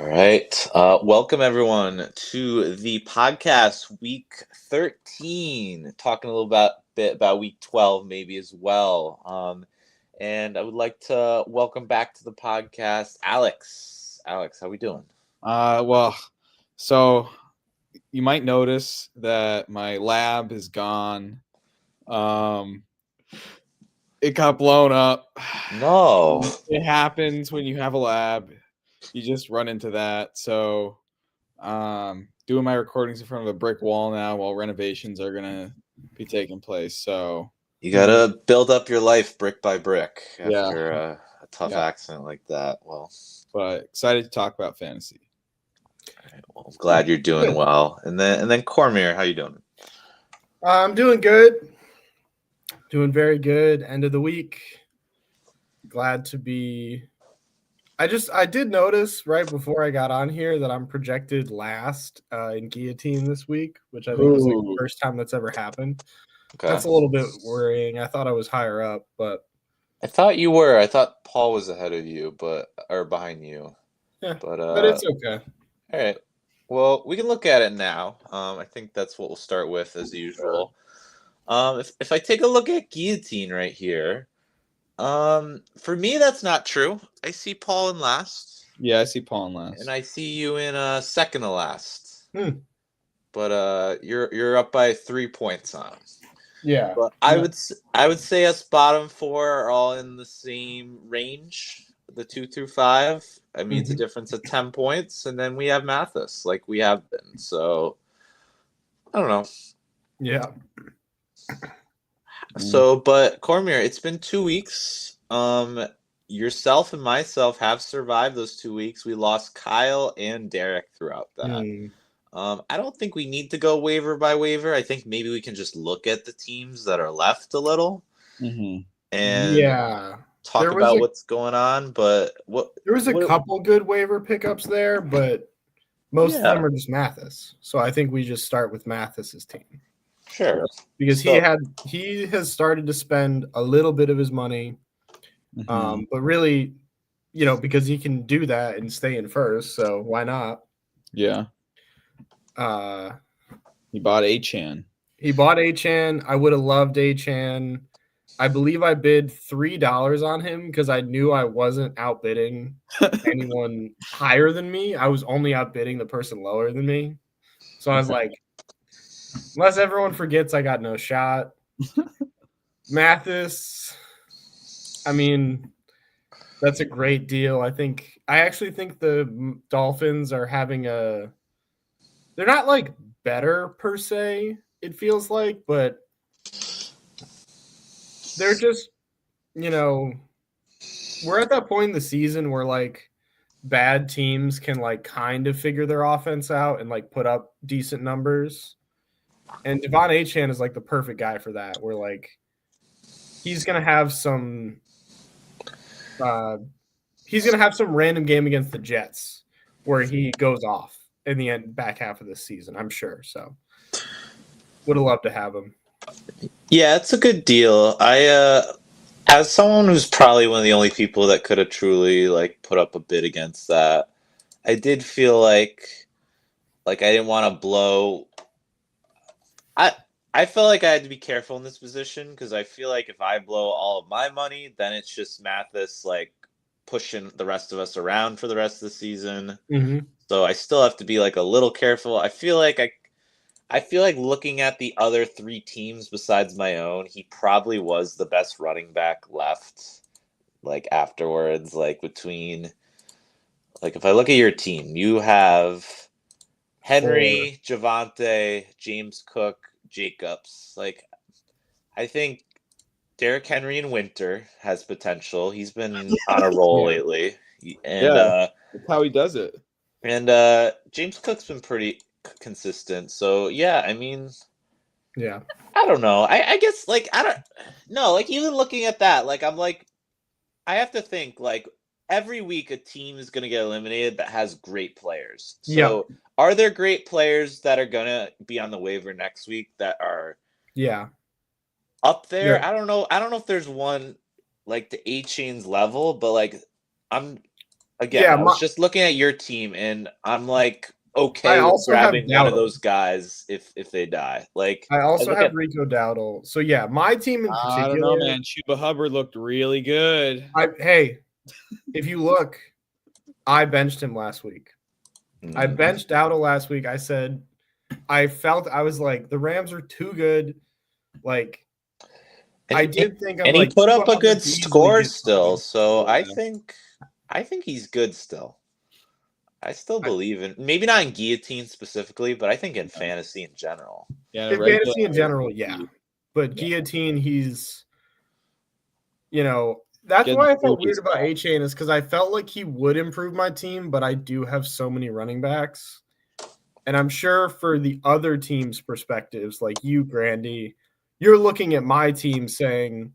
All right. Welcome everyone to the podcast week 13, talking a little bit about week 12 maybe as well. And I would like to welcome back to the podcast Alex. Alex, how we doing? So you might notice that my lab is gone. It got blown up. No. It happens when you have a lab. You just run into that. So, doing my recordings in front of a brick wall now while renovations are gonna be taking place. So You gotta build up your life brick by brick Yeah. after a tough Yeah. accident like that. Well, but excited to talk about fantasy. all right, well, I'm glad you're doing Good. well. And then Cormier, how you doing? I'm doing good. Doing very good. End of the week. Glad to be. I did notice right before I got on here that I'm projected last in guillotine this week, which I think is like the Ooh. first time that's ever happened. Okay. That's a little bit worrying. I thought I was higher up, but I thought you were. I thought Paul was ahead of you, or behind you. yeah, But it's okay. all right. Well, we can look at it now. I think that's what we'll start with as usual. If I take a look at guillotine right here, for me that's not true. I see Paul in last, Yeah, I see Paul in last. and I see you in second to last. Hmm. But you're up by 3 points on him. Yeah. But I would say us bottom four are all in the same range, the 2 through 5. I mean, it's a difference of 10 points, and then we have Mathis, like we have been. So I don't know. Yeah. So, but Cormier, it's been 2 weeks. Yourself and myself have survived those 2 weeks. We lost Kyle and Derek throughout that. I don't think we need to go waiver by waiver. I think maybe we can just look at the teams that are left a little and Yeah. talk about what's going on. But there was a couple good waiver pickups there, but most of them are just Mathis. So I think we just start with Mathis's team. Sure. Because he has started to spend a little bit of his money, but really, because he can do that and stay in first, so why not? Yeah. He bought Achane. I would have loved Achane. I believe I bid $3 on him because I knew I wasn't outbidding anyone higher than me. I was only outbidding the person lower than me. So I was like, unless everyone forgets I got no shot. Mathis, I mean, that's a great deal. I actually think the Dolphins are having they're not like better per se, it feels like, but they're just, we're at that point in the season where like bad teams can like kind of figure their offense out and like put up decent numbers. And Devon Achane is like the perfect guy for that. Where like he's gonna have some random game against the Jets where he goes off in the back half of this season, I'm sure. So would have loved to have him. Yeah, it's a good deal. As someone who's probably one of the only people that could have truly like put up a bid against that, I did feel like I didn't want to blow. I felt like I had to be careful in this position because I feel like if I blow all of my money, then it's just Mathis like pushing the rest of us around for the rest of the season. Mm-hmm. So I still have to be like a little careful. I feel like looking at the other 3 teams besides my own, he probably was the best running back left. Like afterwards, like between, like if I look at your team, you have Henry, Javonte, James Cook, Jacobs. Like I think Derrick Henry in winter has potential. He's been on a roll lately, and that's how he does it. And James Cook's been pretty consistent. So yeah, I mean, yeah, I don't know. I guess like I don't know. Like even looking at that, like I'm like, I have to think like every week a team is gonna get eliminated that has great players. So are there great players that are gonna be on the waiver next week that are up there? Yeah. I don't know if there's one like the Achane's level, but like I'm again, Yeah, I was just looking at your team, and I'm like I okay with also have grabbing one of Dowdle. those guys if they die. Like I also look have at Rico Dowdle. So yeah, my team in I don't know, particular. man. Chuba Hubbard looked really good. Hey, if you look, I benched him last week. I benched Dowdle last week. I said I was like the Rams are too good. Like I did think I'm and he like put Chuba up a Hubbard good could easily score get still. something. So Yeah. I think he's good still. I still believe in maybe not in guillotine specifically, but I think in fantasy in general. Yeah, In regular fantasy in general, yeah. But guillotine, he's that's Getting why I the felt focus weird about back. A-Chain is because I felt like he would improve my team, but I do have so many running backs. And I'm sure for the other team's perspectives, like you, Grandy, you're looking at my team saying,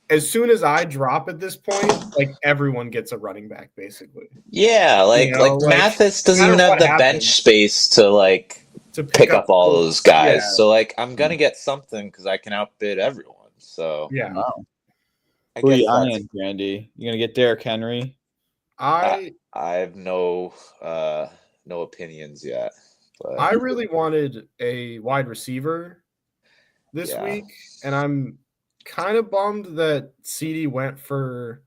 as soon as I drop at this point, like everyone gets a running back, basically. Yeah, like Mathis doesn't even have the bench space to pick up all those guys. Yeah. So I'm gonna get something because I can outbid everyone. So Yeah. Wow. I Who are guess you that's eyeing, Grandy? You gonna get Derrick Henry? I have no opinions yet. But I really wanted a wide receiver this Yeah. week, and I'm kind of bummed that CD went for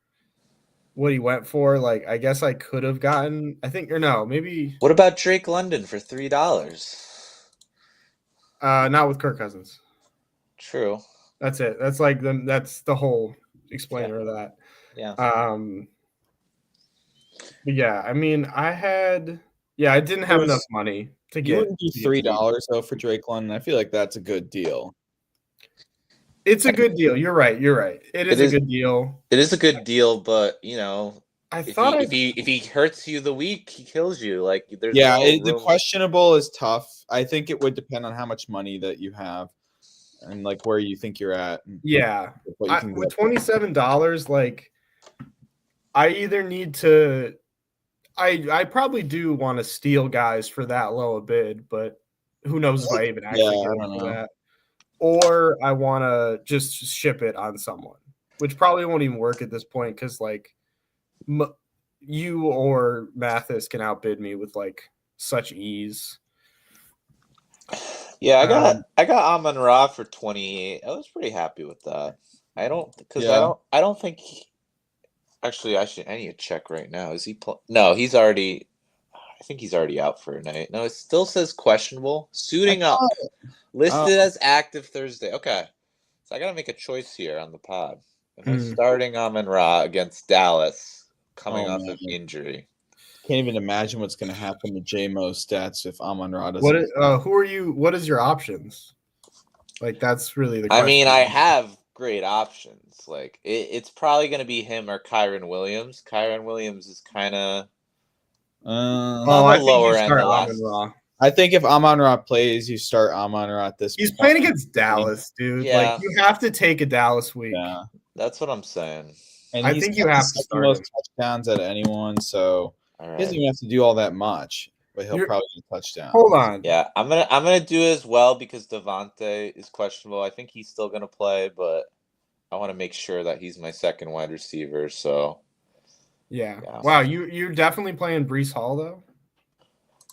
what he went for. Like, I guess I could have gotten, maybe what about Drake London for $3? not with Kirk Cousins. True. That's it. That's that's the whole explainer of that. Yeah. But yeah, I mean, I didn't have enough money to You get. wouldn't do $3 though for Drake London. I feel like that's a good deal. It's a good deal. You're right. It is a good deal. It is a good deal, but if if he hurts you the week, he kills you. Like there's the questionable is tough. I think it would depend on how much money that you have and like where you think you're at. Yeah. What you can with $27, like I either need to I probably do want to steal guys for that low a bid, but who knows if I even actually get into that. Or I want to just ship it on someone, which probably won't even work at this point because like you or Mathis can outbid me with like such ease. Yeah, I got Amon-Ra for 28. I was pretty happy with that. I don't think. Actually, I need to check right now. Is he? No, he's already. I think he's already out for a night. No, it still says questionable. Suiting up, listed as active Thursday. Okay, so I gotta make a choice here on the pod. Am I starting Amon-Ra against Dallas, coming off of injury? Can't even imagine what's going to happen to JMO's stats if Amon-Ra doesn't. Who are you? What is your options? Like that's really the question. I mean, I have great options. Like it's probably going to be him or Kyren Williams. Kyren Williams is kind of on the lower end. I think if Amon-Ra plays, you start Amon-Ra at this. He's playing against Dallas, dude. Yeah. Like you have to take a Dallas week. Yeah, that's what I'm saying. And I think you have to start most touchdowns at anyone, so he doesn't even have to do all that much, but he'll probably get a touchdown. Hold on. Yeah, I'm gonna do it as well because Devontae is questionable. I think he's still gonna play, but I want to make sure that he's my second wide receiver. So yeah. Wow, you're definitely playing Breece Hall though.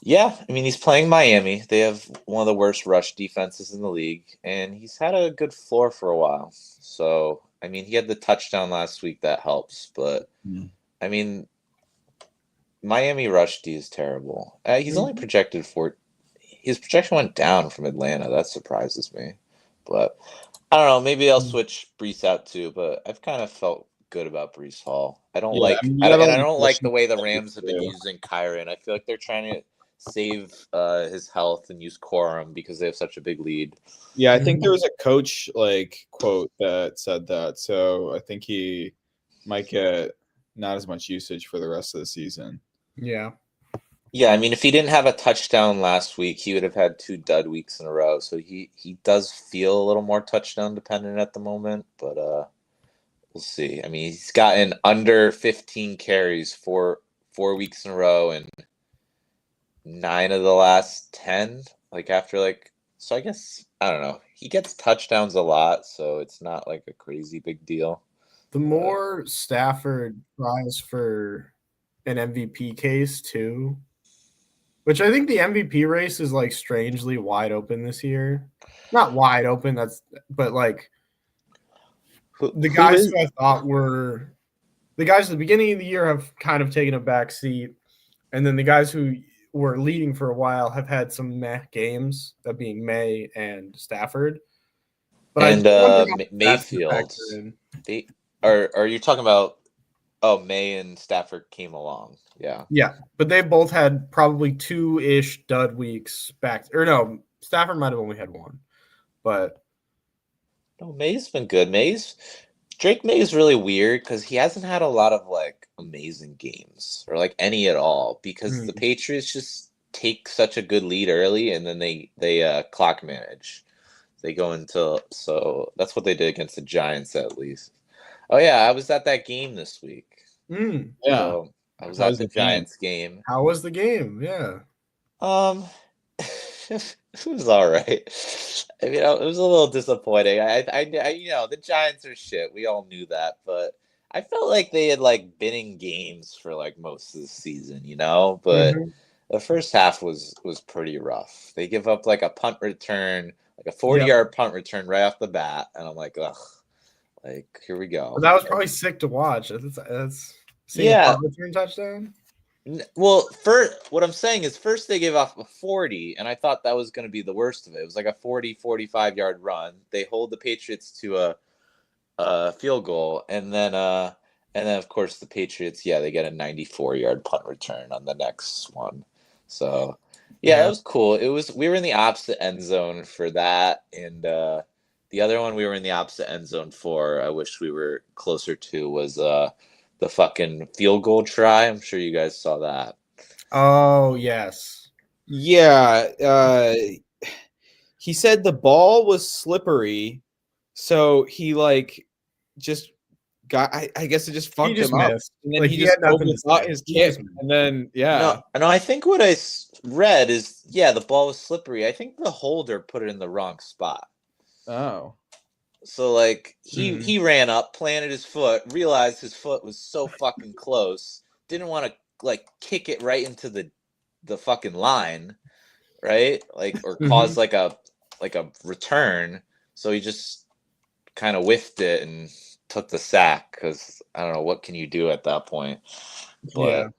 Yeah, I mean he's playing Miami. They have one of the worst rush defenses in the league, and he's had a good floor for a while. So I mean, he had the touchdown last week that helps, but I mean, Miami rush D is terrible. He's only projected for. His projection went down from Atlanta. That surprises me, but I don't know. Maybe I'll switch Breece out too. But I've kind of felt good about Breece Hall. I don't like the way the Rams have been using Kyren. I feel like they're trying to save his health and use Corum because they have such a big lead. Yeah, I think there was a coach quote that said that. So I think he might get not as much usage for the rest of the season. Yeah. Yeah, I mean, if he didn't have a touchdown last week, he would have had 2 dud weeks in a row. So he does feel a little more touchdown dependent at the moment, but we'll see. I mean, he's gotten under 15 carries for 4 weeks in a row and 9 of the last 10. So I guess I don't know. He gets touchdowns a lot, so it's not like a crazy big deal. The more Stafford tries for an MVP case too, which I think the MVP race is like strangely wide open this year. Not wide open, but like the Who guys is? who I thought were the guys at the beginning of the year have kind of taken a back seat, and then the guys who were leading for a while have had some meh games, that being May and Stafford. But And I wonder how that's going to Mayfield. factor in. They are you talking about? Oh, May and Stafford came along. Yeah. Yeah, but they both had probably 2-ish dud weeks back. Or no, Stafford might have only had one. But No, May's been good. Drake May is really weird because he hasn't had a lot of like amazing games or like any at all because the Patriots just take such a good lead early and then they clock manage. They go into so that's what they did against the Giants at least. Oh yeah, I was at that game this week. Yeah. So I was at the Giants game. How was the game? Yeah. It was all right. I mean, it was a little disappointing. I the Giants are shit. We all knew that, but I felt like they had like been in games for like most of the season, But the first half was pretty rough. They give up like a punt return, like a 40-yard punt return right off the bat, and I'm like, ugh, like here we go. But that was probably sick to watch. That's seeing a punt return touchdown. Well, what I'm saying is first they gave off a 40, and I thought that was going to be the worst of it. It was like a 40, 45-yard run. They hold the Patriots to a field goal, and then of course the Patriots, they get a 94-yard punt return on the next one. So, it was cool. We were in the opposite end zone for that, and the other one we were in the opposite end zone for, I wish we were closer to, was the fucking field goal try. I'm sure you guys saw that. Oh, yes. Yeah. He said the ball was slippery, so he like just got. I guess it just fucked him up, and then he just overthought his kick, and then No, I think what I read is the ball was slippery. I think the holder put it in the wrong spot. Oh. So like he ran up, planted his foot, realized his foot was so fucking close, didn't want to like kick it right into the fucking line, right? Like or cause like a return. So he just kind of whiffed it and took the sack because I don't know what can you do at that point. But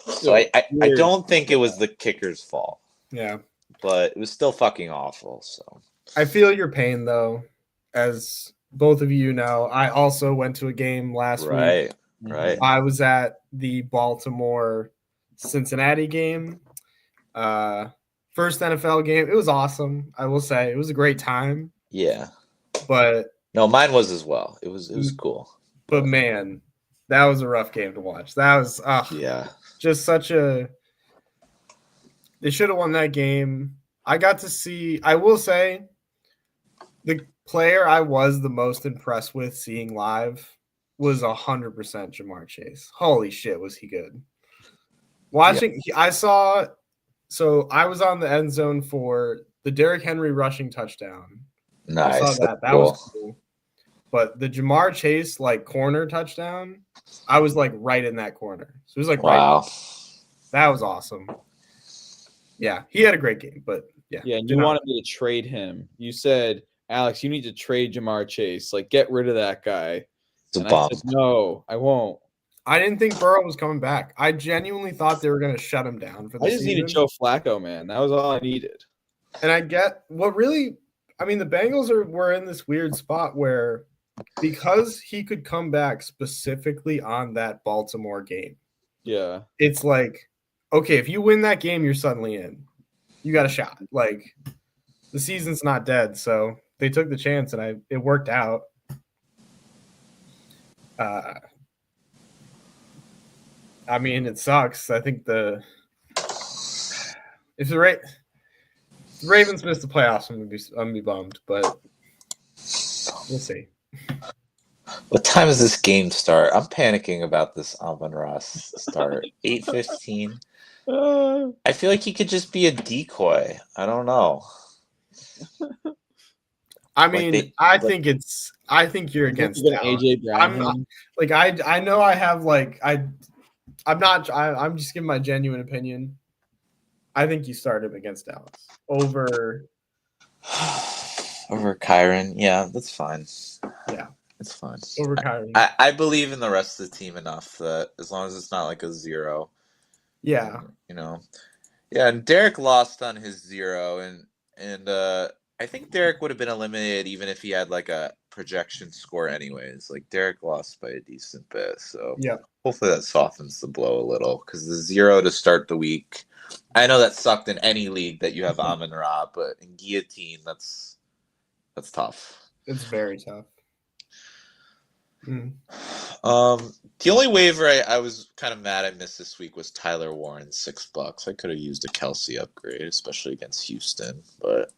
so I don't think it was the kicker's fault. Yeah. But it was still fucking awful. So I feel your pain though. As both of you know, I also went to a game last week. Right. I was at the Baltimore Cincinnati game. First NFL game. It was awesome. I will say it was a great time. Yeah. But no, mine was as well. It was cool. But man, that was a rough game to watch. That was just such a. They should have won that game. I got to see. I will say, the player I was the most impressed with seeing live was 100% Ja'Marr Chase. Holy shit, was he good? Watching, I saw. So I was on the end zone for the Derrick Henry rushing touchdown. Nice. I saw that. That was cool. But the Ja'Marr Chase like corner touchdown, I was like right in that corner. So it was like wow. That was awesome. Yeah, he had a great game, but yeah. And you wanted me to trade him. You said, Alex, you need to trade Ja'Marr Chase. Like, get rid of that guy. And I said, no, I won't. I didn't think Burrow was coming back. I genuinely thought they were going to shut him down for the season. I just needed Joe Flacco, man. That was all I needed. And I get what really – I mean, the Bengals were in this weird spot where because he could come back specifically on that Baltimore game. Yeah. It's like, okay, if you win that game, you're suddenly in. You got a shot. Like, the season's not dead, so they took the chance, and it worked out. I mean, it sucks. I think if the Ravens miss the playoffs, I'm gonna be bummed, but we'll see. What time does this game start? I'm panicking about this Amon-Ra start. 8:15. I feel like he could just be a decoy. I don't know. I mean, I think you're against AJ Brown. I know I have I'm not. I'm just giving my genuine opinion. I think you start him against Dallas over. Over Kyron. Yeah, that's fine. Yeah, it's fine. over Kyrie. I believe in the rest of the team enough that as long as it's not like a 0, Yeah, you know. Yeah, and Derek lost on his 0, and I think Derek would have been eliminated even if he had like a projection score anyways. Like Derek lost by a decent bit, so yeah, hopefully that softens the blow a little because the 0 to start the week. I know that sucked in any league that you have Amon Ra, but in Guillotine that's tough. it's very tough. The only waiver I was kind of mad I missed this week was Tyler Warren, $6. I could have used a Kelsey upgrade, especially against Houston, but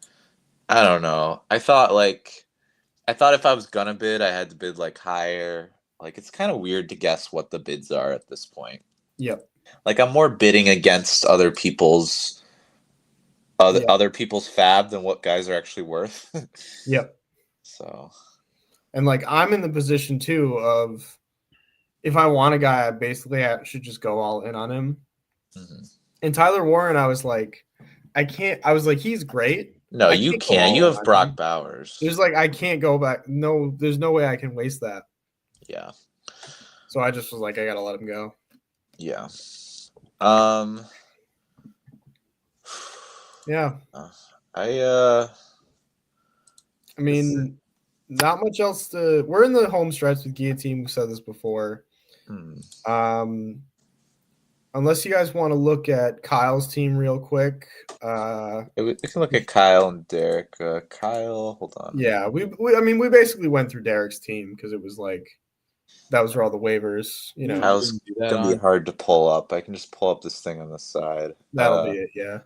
I don't know. I thought if I was gonna bid, I had to bid like higher. Like it's kind of weird to guess what the bids are at this point. Yep. Like I'm more bidding against other people's fab than what guys are actually worth. Yep. So. And like I'm in the position too of if I want a guy, I should just go all in on him. Mm-hmm. And Tyler Warren, I was like, he's great. No, you can't. You have Brock Bowers. There's like I can't go back. No, there's no way I can waste that. Yeah. So I just was like, I gotta let him go. Yeah. Yeah. I mean, not much else to. We're in the home stretch with Guillotine. We said this before. Unless you guys want to look at Kyle's team real quick. We can look at Kyle and Derek. Kyle, hold on. Yeah, we basically went through Derek's team because it was like that was where all the waivers. You know, Kyle's gonna be hard to pull up. I can just pull up this thing on the side. That'll be it. Yeah.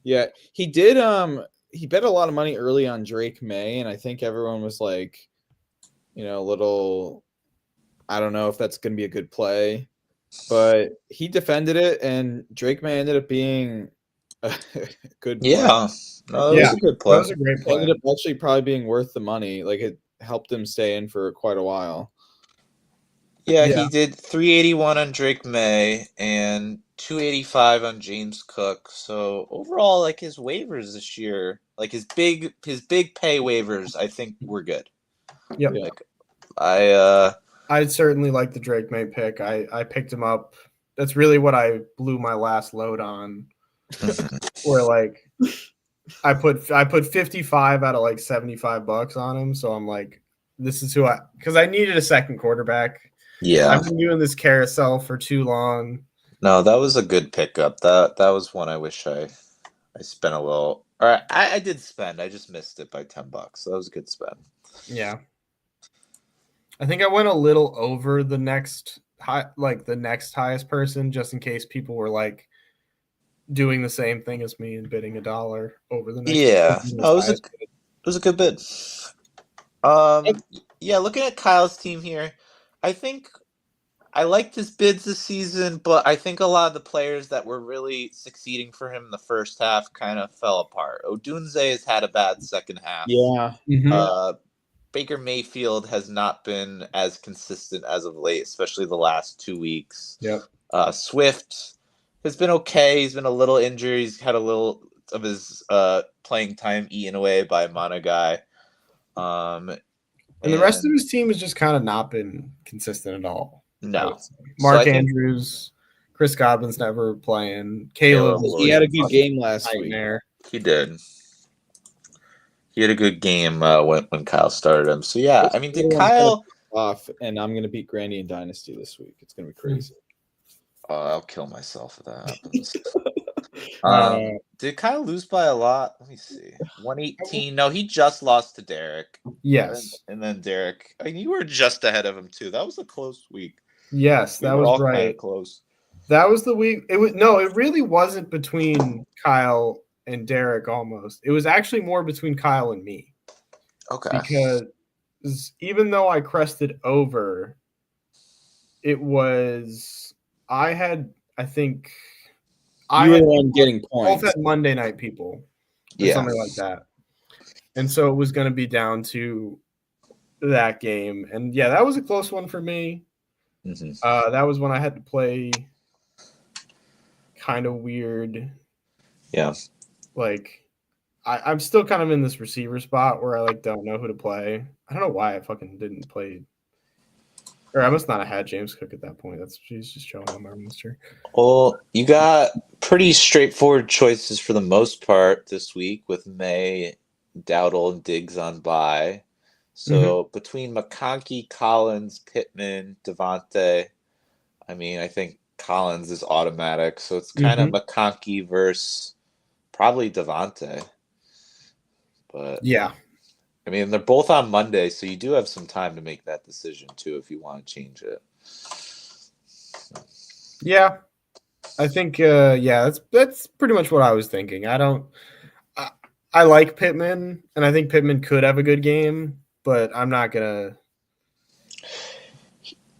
Yeah, he did. He bet a lot of money early on Drake May, and I think everyone was like, a little. I don't know if that's going to be a good play, but he defended it, and Drake May ended up being a good play. Yeah, no, that was a good play. That was a great play. Ended up actually probably being worth the money. Like it helped him stay in for quite a while. Yeah, he did 381 on Drake May and 285 on James Cook. So overall, like his waivers this year, like his big pay waivers, I think were good. Yep. Like, I certainly like the Drake May pick. I picked him up. That's really what I blew my last load on. Where like I put 55 out of like $75 on him. So I'm like, this is because I needed a second quarterback. Yeah. I've been doing this carousel for too long. No, that was a good pickup. That was one I wish I spent a little. Or I did spend. I just missed it by $10. So that was a good spend. Yeah. I think I went a little over the next highest person, just in case people were like doing the same thing as me and bidding $1 over the next. Yeah, no, it was a good bid. Yeah, looking at Kyle's team here, I think I liked his bids this season, but I think a lot of the players that were really succeeding for him in the first half kind of fell apart. Odunze has had a bad second half. Yeah. Mm-hmm. Baker Mayfield has not been as consistent as of late, especially the last 2 weeks. Yep. Swift has been okay. He's been a little injured. He's had a little of his playing time eaten away by a mono guy. And the rest of his team has just kind of not been consistent at all. No. Mark Andrews, Chris Godwin's never playing. Caleb, he had a good game last week. He did. He had a good game when Kyle started him. So yeah, I mean, did Kyle off? And I'm gonna beat Grandy in Dynasty this week. It's gonna be crazy. I'll kill myself for that. Did Kyle lose by a lot? Let me see. 118. No, he just lost to Derek. Yes. And then Derek. I mean, you were just ahead of him too. That was a close week. Yes, that was all right. Kind of close. That was the week. It really wasn't between Kyle and Derek almost. It was actually more between Kyle and me. Okay. Because even though I crested over, it was I think you were the one getting points. Both had Monday night people. Or something like that. And so it was going to be down to that game. And yeah, that was a close one for me. That was when I had to play kind of weird. Yeah. Like, I'm still kind of in this receiver spot where I like don't know who to play. I don't know why I fucking didn't play. Or I must not have had James Cook at that point. He's just showing on my roster. Well, you got pretty straightforward choices for the most part this week with May, Dowdle, and Diggs on bye. So between McConkey, Collins, Pittman, Devontae, I mean, I think Collins is automatic. So it's kind of McConkey versus probably Devontae. But yeah, I mean, they're both on Monday, so you do have some time to make that decision too if you want to change it. Yeah, I think that's pretty much what I was thinking. I like Pittman, and I think Pittman could have a good game, but I'm not gonna.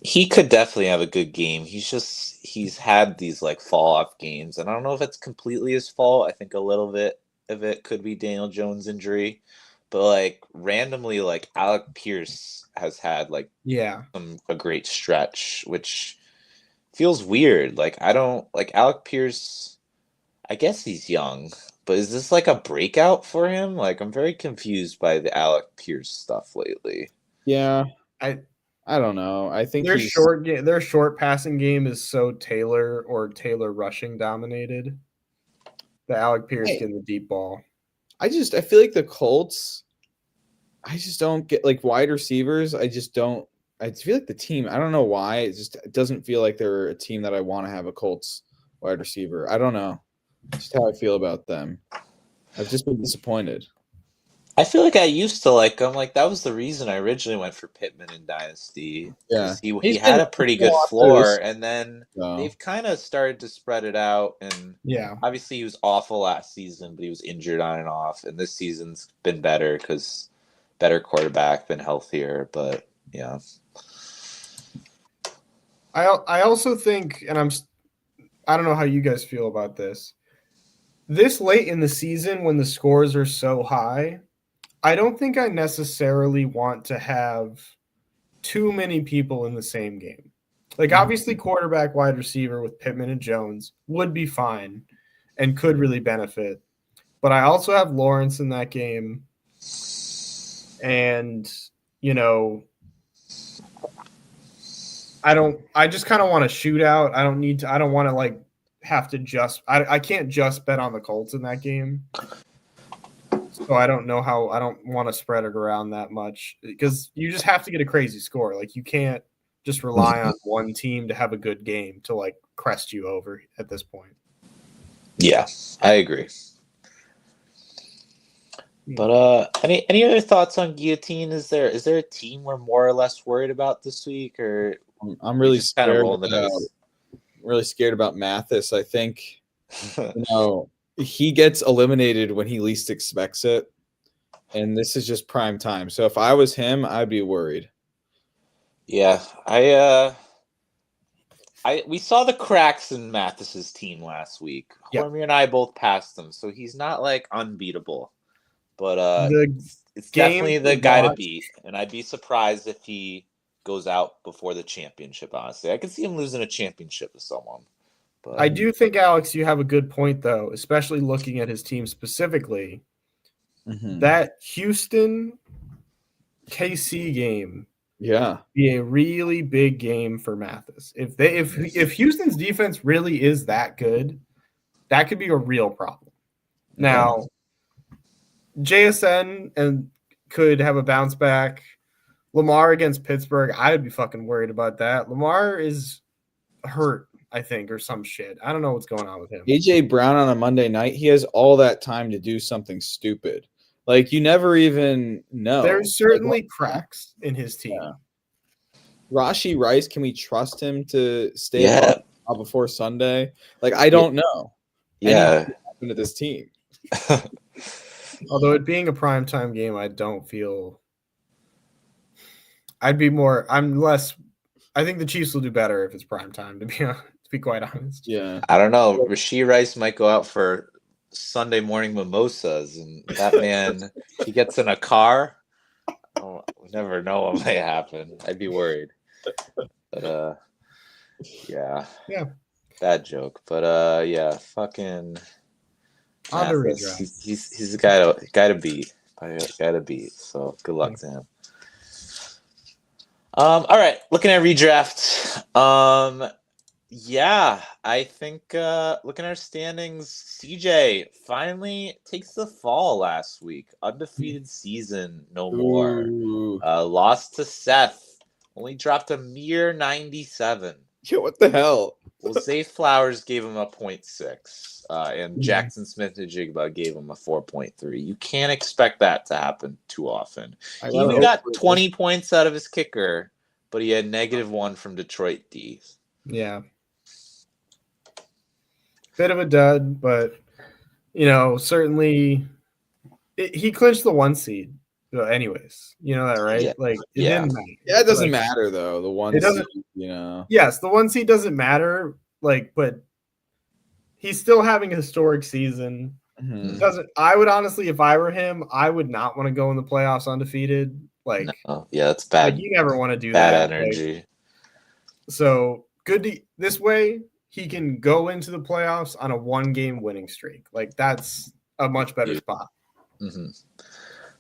He could definitely have a good game. He's had these like fall off games, and I don't know if it's completely his fault. I think a little bit of it could be Daniel Jones' injury, but like randomly, like Alec Pierce has had like a great stretch, which feels weird. Like I don't like Alec Pierce. I guess he's young, but is this like a breakout for him? Like I'm very confused by the Alec Pierce stuff lately. Yeah, I don't know. I think their short passing game is so Taylor rushing dominated. The Alec Pierce getting the deep ball. I feel like the Colts. I just don't get like wide receivers. I feel like the team. I don't know why. It doesn't feel like they're a team that I want to have a Colts wide receiver. I don't know. Just how I feel about them. I've just been disappointed. I feel like I used to like him. Like that was the reason I originally went for Pittman in Dynasty. Yeah, he had a pretty good floor, and then they've kind of started to spread it out. And obviously he was awful last season, but he was injured on and off. And this season's been better because better quarterback, been healthier. But yeah, I also think, and I don't know how you guys feel about this. This late in the season, when the scores are so high, I don't think I necessarily want to have too many people in the same game. Like, obviously, quarterback, wide receiver with Pittman and Jones would be fine and could really benefit. But I also have Lawrence in that game. And, you know, I just kind of want a shootout. I don't want to, like, have to I can't just bet on the Colts in that game. So I don't want to spread it around that much because you just have to get a crazy score. Like you can't just rely on one team to have a good game to like crest you over at this point. Yeah, I agree. But any other thoughts on Guillotine? Is there a team we're more or less worried about this week, or I'm really scared really scared about Mathis. I think he gets eliminated when he least expects it, and this is just prime time. So if I was him, I'd be worried. Yeah, we saw the cracks in Mathis's team last week. Hormy and I both passed him, so he's not like unbeatable. But it's definitely the guy to beat, and I'd be surprised if he goes out before the championship. Honestly, I could see him losing a championship to someone. But I do think, Alex, you have a good point, though, especially looking at his team specifically. That Houston KC game, be a really big game for Mathis. If Houston's defense really is that good, that could be a real problem. Now, JSN and could have a bounce back. Lamar against Pittsburgh, I would be fucking worried about that. Lamar is hurt, I think, or some shit. I don't know what's going on with him. AJ Brown on a Monday night, he has all that time to do something stupid. Like you never even know. There's certainly cracks in his team. Yeah. Rashee Rice, can we trust him to stay up before Sunday? Like I don't know. Yeah, into this team. Although it being a primetime game, I don't feel. I think the Chiefs will do better if it's primetime, to be quite honest. Yeah. I don't know. Rashee Rice might go out for Sunday morning mimosas, and that man, he gets in a car. We never know what might happen. I'd be worried. But Yeah. Yeah. Bad joke, but yeah, fucking On to Mathis. redraft. He's a guy to beat. Guy to beat. So good luck to him. All right, looking at redraft. Yeah, I think looking at our standings, CJ finally takes the fall last week. Undefeated season, no more. Ooh. Lost to Seth. Only dropped a mere 97. Yo, what the hell? Well, Zay Flowers gave him a 0.6, and Mhm. Jackson Smith-Njigba gave him a 4.3. You can't expect that to happen too often. I He gotta even hope got for 20 points out of his kicker, but he had -1 from Detroit D. Yeah. Bit of a dud, but certainly he clinched the 1 seed. Anyways, you know that, right? Yeah. Like it Yeah. didn't matter. Yeah, it doesn't Like, matter though. The one It doesn't- seed, you know. Yes, the 1 seed doesn't matter. Like, but he's still having a historic season. Mhm. Doesn't I would honestly, if I were him, I would not want to go in the playoffs undefeated. Like, No, yeah, that's bad. you never want to do Bad that. Like, energy. so good this way he can go into the playoffs on a 1-game winning streak. Like that's a much better spot. Mm-hmm.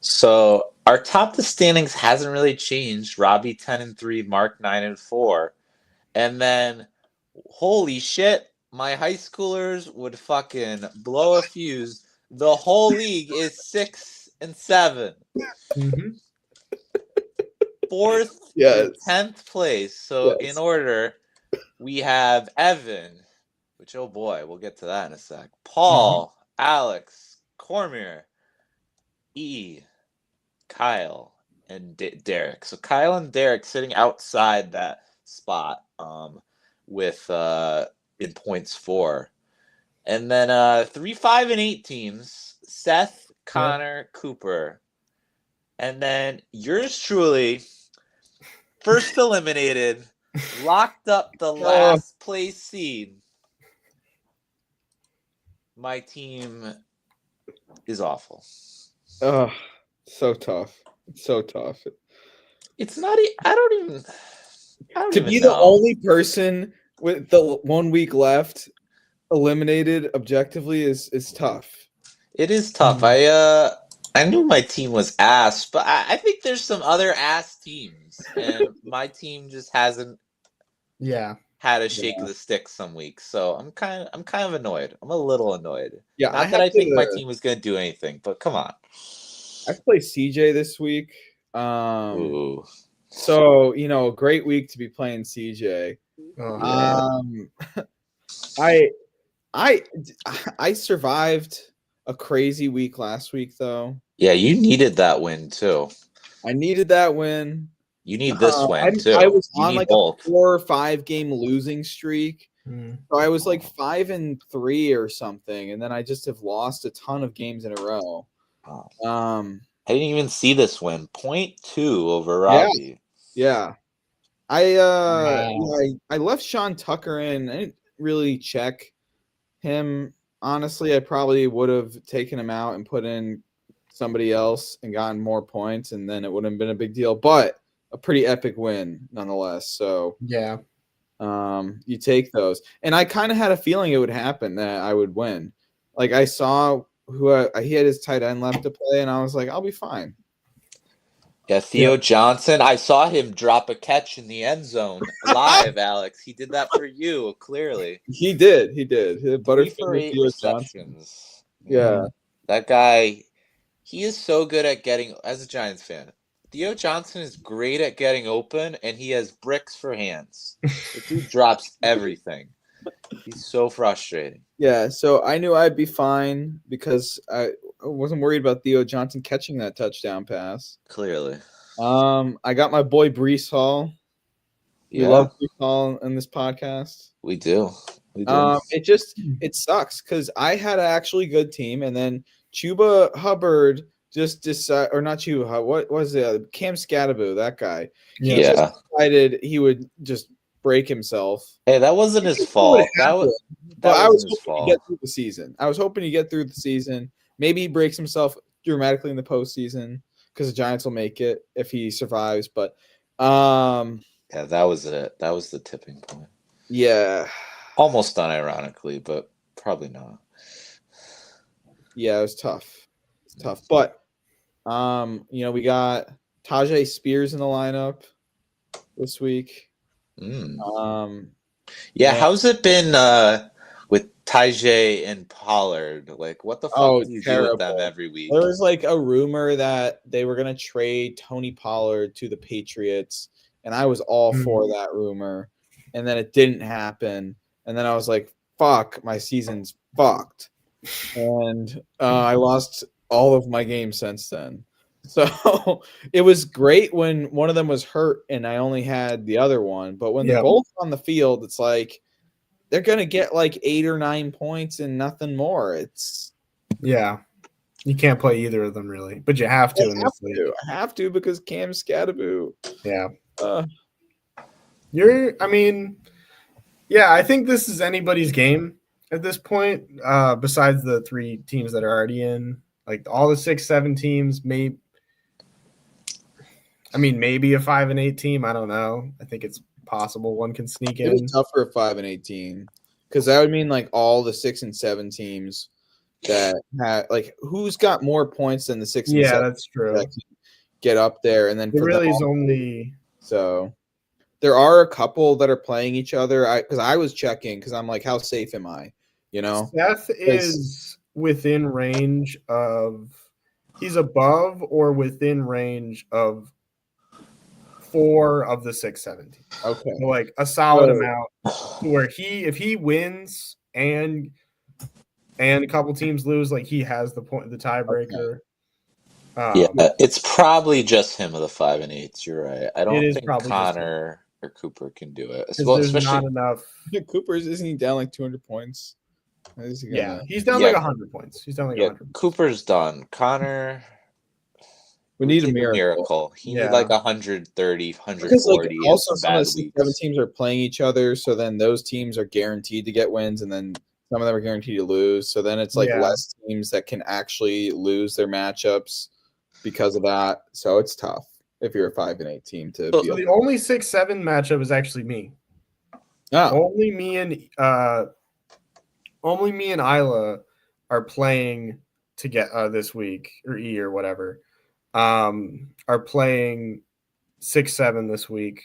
So our top of the standings hasn't really changed. Robbie 10-3, Mark 9-4, and then holy shit, my high schoolers would fucking blow a fuse. The whole league is 6-7. Mhm. 4th Yes. to 10th place. So Yes. in order, we have Evan, which oh boy, we'll get to that in a sec. Paul, Alex, Cormier, E, Kyle, and Derek. So Kyle and Derek sitting outside that spot with in points 4. And then 3, 5, and 8 teams. Seth, Connor, Cooper. And then yours truly, first eliminated, locked up the last place seed. My team is awful. Oh, so tough. It's so tough. It's not. I don't even. I don't To even be know. the only person with the 1 week left eliminated objectively is tough. It is tough. I knew my team was ass, but I think there's some other ass teams, and my team just hasn't had a shake of the stick some weeks. So I'm kind of annoyed. I'm a little annoyed. Yeah, Not that I think my team was going to do anything, but come on. I play CJ this week. Ooh. So great week to be playing CJ. I survived a crazy week last week though. Yeah, you needed that win too. I needed that win. You need this win too. I was you on like both. a 4 or 5 game losing streak. So I was like 5-3 or something, and then I just have lost a ton of games in a row. I didn't even see this win. 0.2 over Robbie. Yeah. I left Sean Tucker in. I didn't really check him. Honestly, I probably would have taken him out and put in somebody else and gotten more points, and then it wouldn't have been a big deal. But a pretty epic win nonetheless. So yeah. You take those. And I kind of had a feeling it would happen, that I would win. Like I saw he had his tight end left to play, and I was like, I'll be fine. Yeah, Theo Johnson. I saw him drop a catch in the end zone live, Alex. He did that for you, clearly. He did. He Butterfinger Theo receptions. Yeah. That guy, he is so good at getting, as a Giants fan, Theo Johnson is great at getting open, and he has bricks for hands. The dude drops everything. He's so frustrating. Yeah, so I knew I'd be fine because I wasn't worried about Theo Johnson catching that touchdown pass. Clearly. I got my boy Breece Hall. We love Breece Hall in this podcast. We do. It sucks because I had an actually good team, and then Chuba Hubbard just decided, or not Chuba, what was it? Cam Scatterbo, that guy. He just decided he would just break himself. Hey, that wasn't his fault. I was hoping to get through the season. I was hoping to get through the season. Maybe he breaks himself dramatically in the postseason because the Giants will make it if he survives. But yeah, that was it. That was the tipping point. Yeah. Almost unironically, but probably not. Yeah, it was tough. It's tough. But we got Tajay Spears in the lineup this week. Yeah, how's it been with Tajay and Pollard? Like, what the fuck do you do with them every week? There was like a rumor that they were gonna trade Tony Pollard to the Patriots, and I was all for that rumor. And then it didn't happen. And then I was like, fuck, my season's fucked. And I lost all of my games since then. So it was great when one of them was hurt and I only had the other one. But when they're both on the field, it's like they're going to get like 8 or 9 points and nothing more. You can't play either of them really, but you have to in this league. I have to because Cam Scattaboo. Yeah. I think this is anybody's game at this point, besides the 3 teams that are already in. Like all the 6-7 teams, maybe a 5-8 team. I don't know. I think it's possible one can sneak in. It's tough for a 5-8 team because that would mean like all the 6 and 7 teams that had like who's got more points than the 6 and 7. Yeah, that's true. That can get up there, and then it really is only so. There are a couple that are playing each other. I was checking because I'm like, how safe am I? Seth is within range of. He's above or within range of 4 of the 6-7 teams. Okay, so like a solid amount where if he wins and a couple teams lose, like he has the tiebreaker. Okay. It's probably just him of the 5 and 8s. You're right. I don't think Connor or Cooper can do it. There's not enough. Cooper's isn't he down like 200 points? He's down like 100 points. He's down like 100 points. Cooper's done. Connor, we need a miracle. He need like 130, 140. Because like also some of the 7 teams are playing each other, so then those teams are guaranteed to get wins, and then some of them are guaranteed to lose. So then it's like less teams that can actually lose their matchups because of that. So it's tough if you're a 5 and 8 team to. So the only 6-7 matchup is actually me. Oh. Only me and Isla are playing to get this week or or whatever. Are playing 6-7 this week.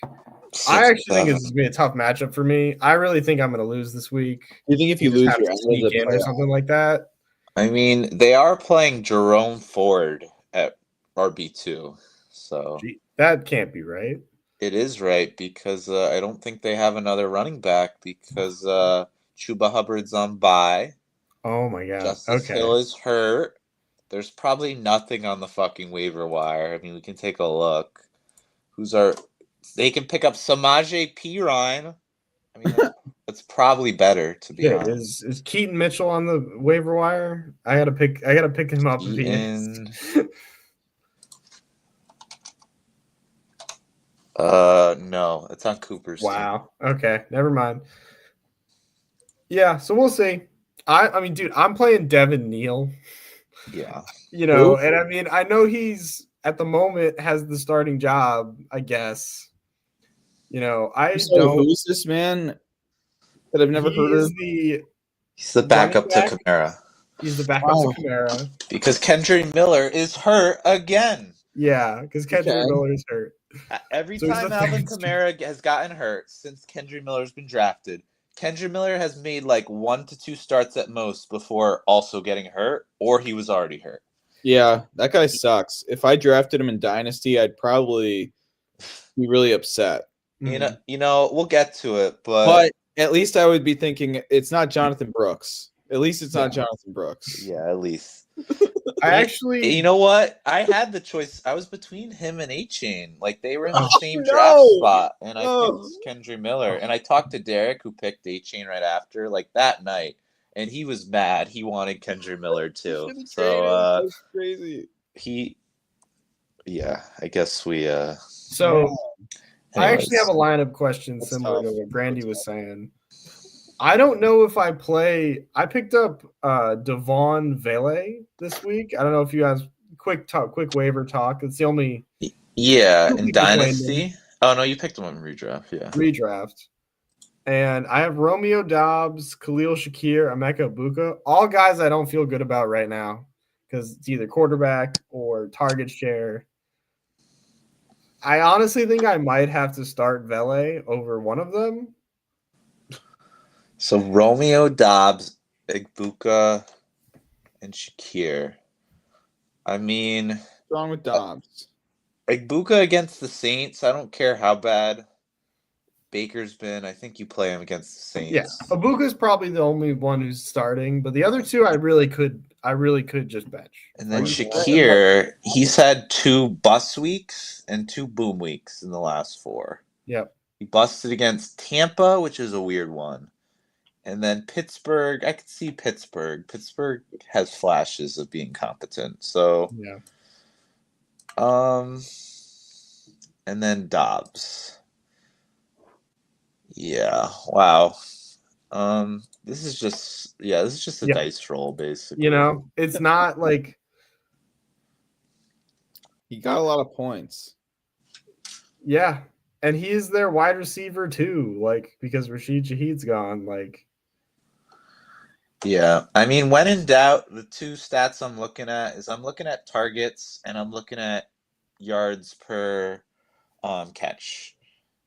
I actually think this is gonna be a tough matchup for me. I really think I'm gonna lose this week. You think if you lose, you're sneak in or something like that? I mean, they are playing Jerome Ford at RB2, so that can't be right. It is right because I don't think they have another running back because Chuba Hubbard's on bye. Oh my god! Justice Hill is hurt. There's probably nothing on the fucking waiver wire. I mean, we can take a look. They can pick up Samaje Perine. I mean, that's probably better to be honest. Is Keaton Mitchell on the waiver wire? I gotta pick him up. No, it's on Cooper's. Wow. Team. Okay, never mind. Yeah, so we'll see. I mean, dude, I'm playing Devin Neal. Yeah. And I mean, I know he's at the moment has the starting job, I guess. Who's this man that I've never heard of? He's the backup to Kamara. He's the backup to Kamara. Because Kendry Miller is hurt again. Yeah, because Kendry Miller is hurt. Every time Alvin Kamara has gotten hurt since Kendry Miller's been drafted, Kendry Miller has made like 1 to 2 starts at most before also getting hurt, or he was already hurt. Yeah, that guy sucks. If I drafted him in Dynasty, I'd probably be really upset. We'll get to it, but at least I would be thinking it's not Jonathan Brooks. At least it's not Jonathan Brooks. Yeah, at least. You know what? I had the choice. I was between him and A-Chain. Like they were in the same draft spot, and I picked Kendry Miller. And I talked to Derek, who picked A-Chain right after, like that night, and he was mad. He wanted Kendry Miller too. So that's crazy. I guess we. So. Anyways, I actually have a lineup question similar to what Brandy was saying. I don't know if I picked up Devon Vele this week. I don't know if you guys quick waiver talk. It's the only in Dynasty. Oh no, you picked him in redraft. Yeah, redraft. And I have Romeo Dobbs, Khalil Shakir, Emeka Ibuka, all guys I don't feel good about right now because it's either quarterback or target share. I honestly think I might have to start Vele over one of them. So Romeo Dobbs, Ibuka, and Shakir. I mean, What's wrong with Dobbs? Ibuka against the Saints. I don't care how bad Baker's been. I think you play him against the Saints. Yeah, Ibuka's probably the only one who's starting, but the other two I really could just bench. And then Shakir, he's had 2 bust weeks and 2 boom weeks in the last 4. Yep. He busted against Tampa, which is a weird one. And then Pittsburgh, I could see Pittsburgh. Pittsburgh has flashes of being competent. So, yeah. And then Dobbs. Yeah. Wow. This is just a dice roll, basically. You know, it's not like he got a lot of points. Yeah. And he's their wide receiver too, like because Rashid Shaheed's gone. Like yeah. I mean, when in doubt, the 2 stats I'm looking at is I'm looking at targets and I'm looking at yards per catch.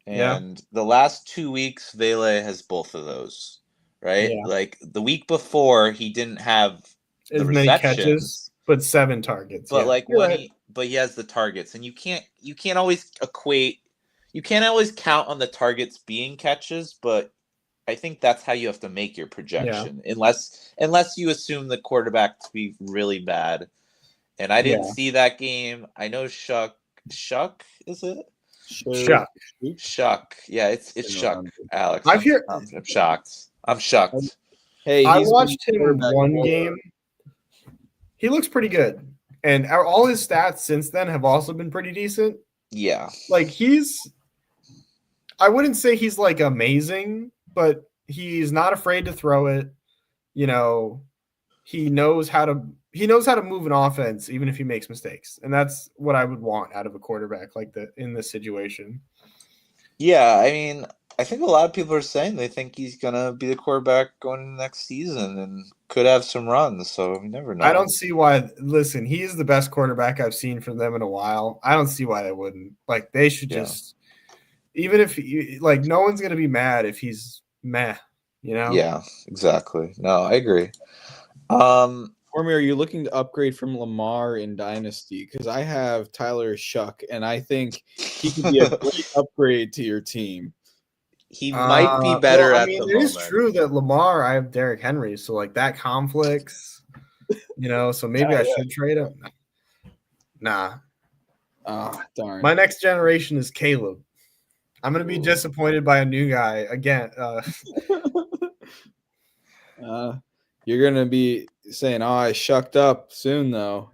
And the last 2 weeks, Vele has both of those, right? Yeah. Like the week before, he didn't have as many catches, but 7 targets. But he has the targets, and you can't always count on the targets being catches, but I think that's how you have to make your projection, unless you assume the quarterback to be really bad. And I didn't see that game. I know Shuck is it? Shuck. Yeah, it's Shuck, Alex. I'm shocked. I'm shocked. Hey, I watched him in one game. He looks pretty good. And all his stats since then have also been pretty decent. Yeah. Like I wouldn't say he's like amazing, but he's not afraid to throw it. You know, he knows how to move an offense even if he makes mistakes. And that's what I would want out of a quarterback in this situation. Yeah, I mean, I think a lot of people are saying they think he's going to be the quarterback going into next season and could have some runs, so you never know. I don't see why. Listen, he is the best quarterback I've seen from them in a while. I don't see why they wouldn't. Like, they should just – even if – like, no one's going to be mad if he's meh, you know? Yeah, exactly. No, I agree. Cormier, are you looking to upgrade from Lamar in Dynasty? Because I have Tyler Shuck, and I think he could be a great upgrade to your team. He might be better at the moment. It is true that Lamar, I have Derrick Henry, so like that conflicts, you know, so maybe I should trade him. Nah. Oh, darn. My next generation is Caleb. I'm going to be disappointed by a new guy again. You're going to be saying, I shucked up soon, though.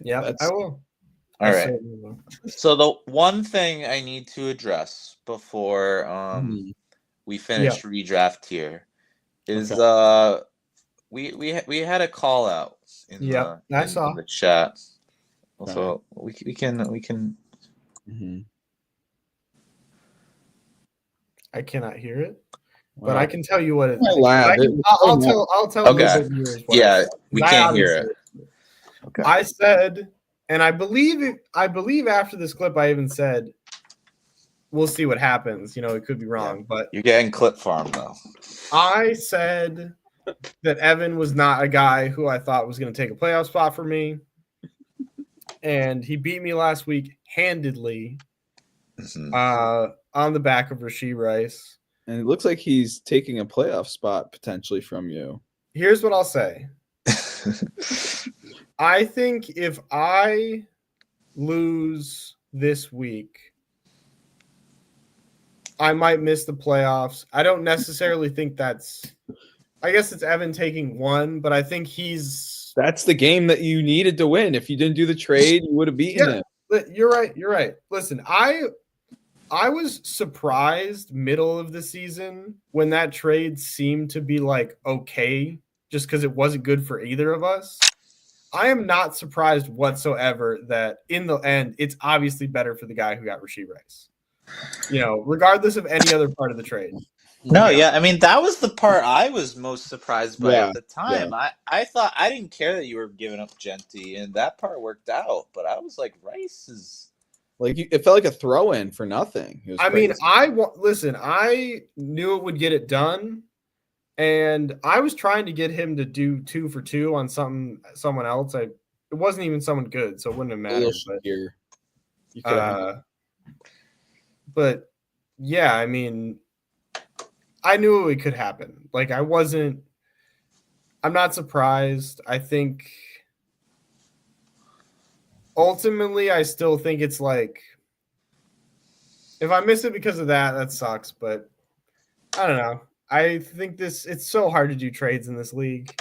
Yeah, I will. All right. So the one thing I need to address before we finish redraft here is we had a call out in the chat. So we can mm-hmm. I cannot hear it. But I can tell you what it is. I'll tell okay. Yeah, we can't hear it. Okay. I said, and I believe after this clip, I even said, we'll see what happens. You know, it could be wrong, but you're getting clip farm though. I said that Evan was not a guy who I thought was going to take a playoff spot for me, and he beat me last week handedly on the back of Rashee Rice. And it looks like he's taking a playoff spot potentially from you. Here's what I'll say. I think if I lose this week, I might miss the playoffs. I don't necessarily think I guess it's Evan taking 1, but I think that's the game that you needed to win. If you didn't do the trade, you would have beaten him. You're right. Listen, I was surprised middle of the season when that trade seemed to be like okay, just because it wasn't good for either of us. I am not surprised whatsoever that in the end, it's obviously better for the guy who got Rashee Rice. You know, regardless of any other part of the trade. No, Yeah. yeah. I mean, that was the part I was most surprised by Yeah, at the time. I thought I didn't care that you were giving up Genty, and that part worked out. But I was like, Rice is. Like it felt like a throw in for nothing. It was I mean, crazy. listen. I knew it would get it done, and I was trying to get him to do 2 for 2 on someone else. It wasn't even someone good, so it wouldn't have A little mattered. But sheer. You could have. but yeah, I mean, I knew it could happen. Like I'm not surprised. I think ultimately I still think it's like if I miss it because of that, that sucks, but I don't know. I think it's so hard to do trades in this league.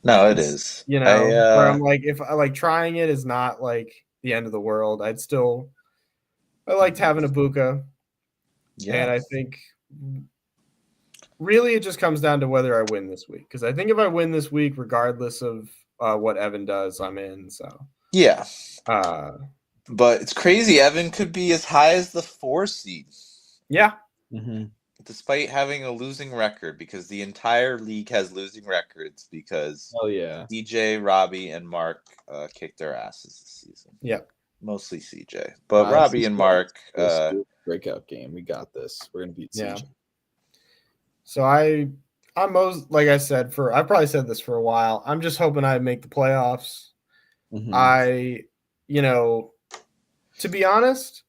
No, it is. You know, where I'm like, if I like trying it is not like the end of the world. I liked having Ibuka. Yeah. And I think really it just comes down to whether I win this week. Because I think if I win this week, regardless of what Evan does, I'm in. So Yeah. but it's crazy. Evan could be as high as the 4 seed. Yeah. Mm-hmm. Despite having a losing record, because the entire league has losing records because DJ, Robbie, and Mark kicked their asses this season. Yep. Mostly CJ. But Robbie and Mark breakout game. We got this. We're gonna beat CJ. Yeah. So I'm most like I said I probably said this for a while. I'm just hoping I make the playoffs. Mm-hmm. To be honest,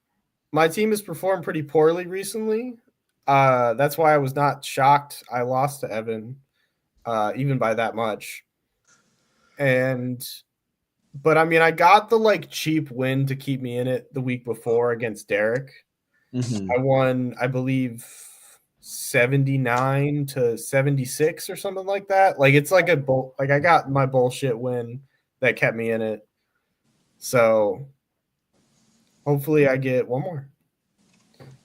my team has performed pretty poorly recently. That's why I was not shocked I lost to Evan, even by that much. But I mean, I got the cheap win to keep me in it the week before against Derek. Mm-hmm. I won, I believe, 79 to 76 or something like that. Like it's like I got my bullshit win that kept me in it. So hopefully I get one more.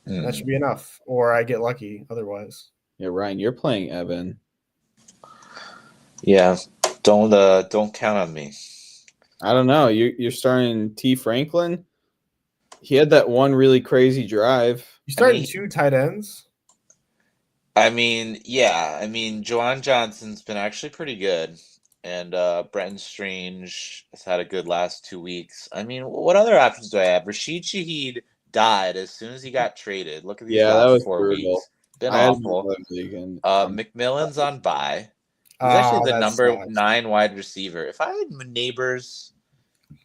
That should be enough, or I get lucky otherwise. Yeah, Ryan, you're playing Evan. Yeah, don't count on me. I don't know. You're starting T. Franklin. He had that one really crazy drive. You started 2 tight ends. I mean, yeah. I mean, Juwan Johnson's been actually pretty good, and Brenton Strange has had a good last 2 weeks. I mean, what other options do I have? Rashid Shaheed died as soon as he got traded. Look at these last 4 weeks. Been awful. McMillan's on bye. He's actually the number 9 wide receiver. If I had Neighbors,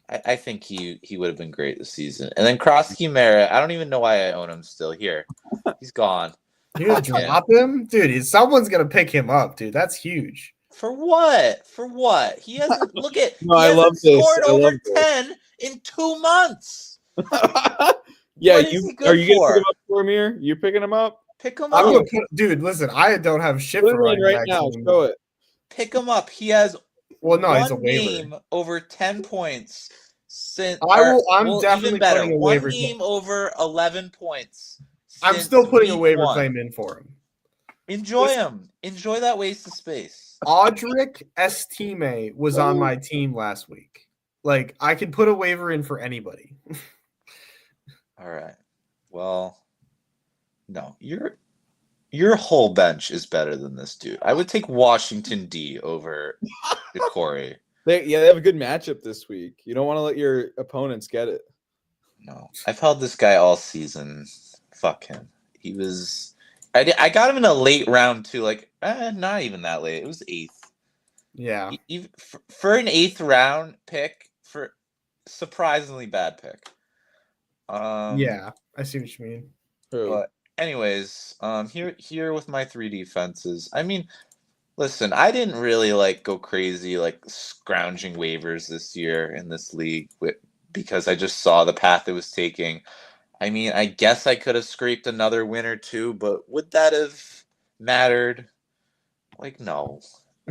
I think he would have been great this season. And then Krosky Merritt, I don't even know why I own him still here. He's gone. You're gonna drop him? Dude, someone's gonna pick him up, dude. That's huge. For what? He hasn't scored over 10 in 2 months. Yeah, are you gonna pick him up for Amir? You picking him up? Pick him up. Dude, listen, I don't have shit for running right now. Show it. Pick him up. He has he's a waiver. Game over 10 points since I'm definitely even better. Putting a waiver game over 11 points. I'm still putting a waiver claim in for him. Enjoy him. Enjoy that waste of space. Audric Estime was on my team last week. Like, I could put a waiver in for anybody. All right. Well, no, your whole bench is better than this dude. I would take Washington D over Corey. They have a good matchup this week. You don't want to let your opponents get it. No, I've held this guy all season. Fuck him. He was. I got him in a late round too. Like, not even that late. It was 8th. Yeah. For an 8th round pick, for surprisingly bad pick. Yeah, I see what you mean. But anyways, here with my 3 defenses. I mean, listen, I didn't really go crazy scrounging waivers this year in this league because I just saw the path it was taking. I mean, I guess I could have scraped another win or 2, but would that have mattered? No.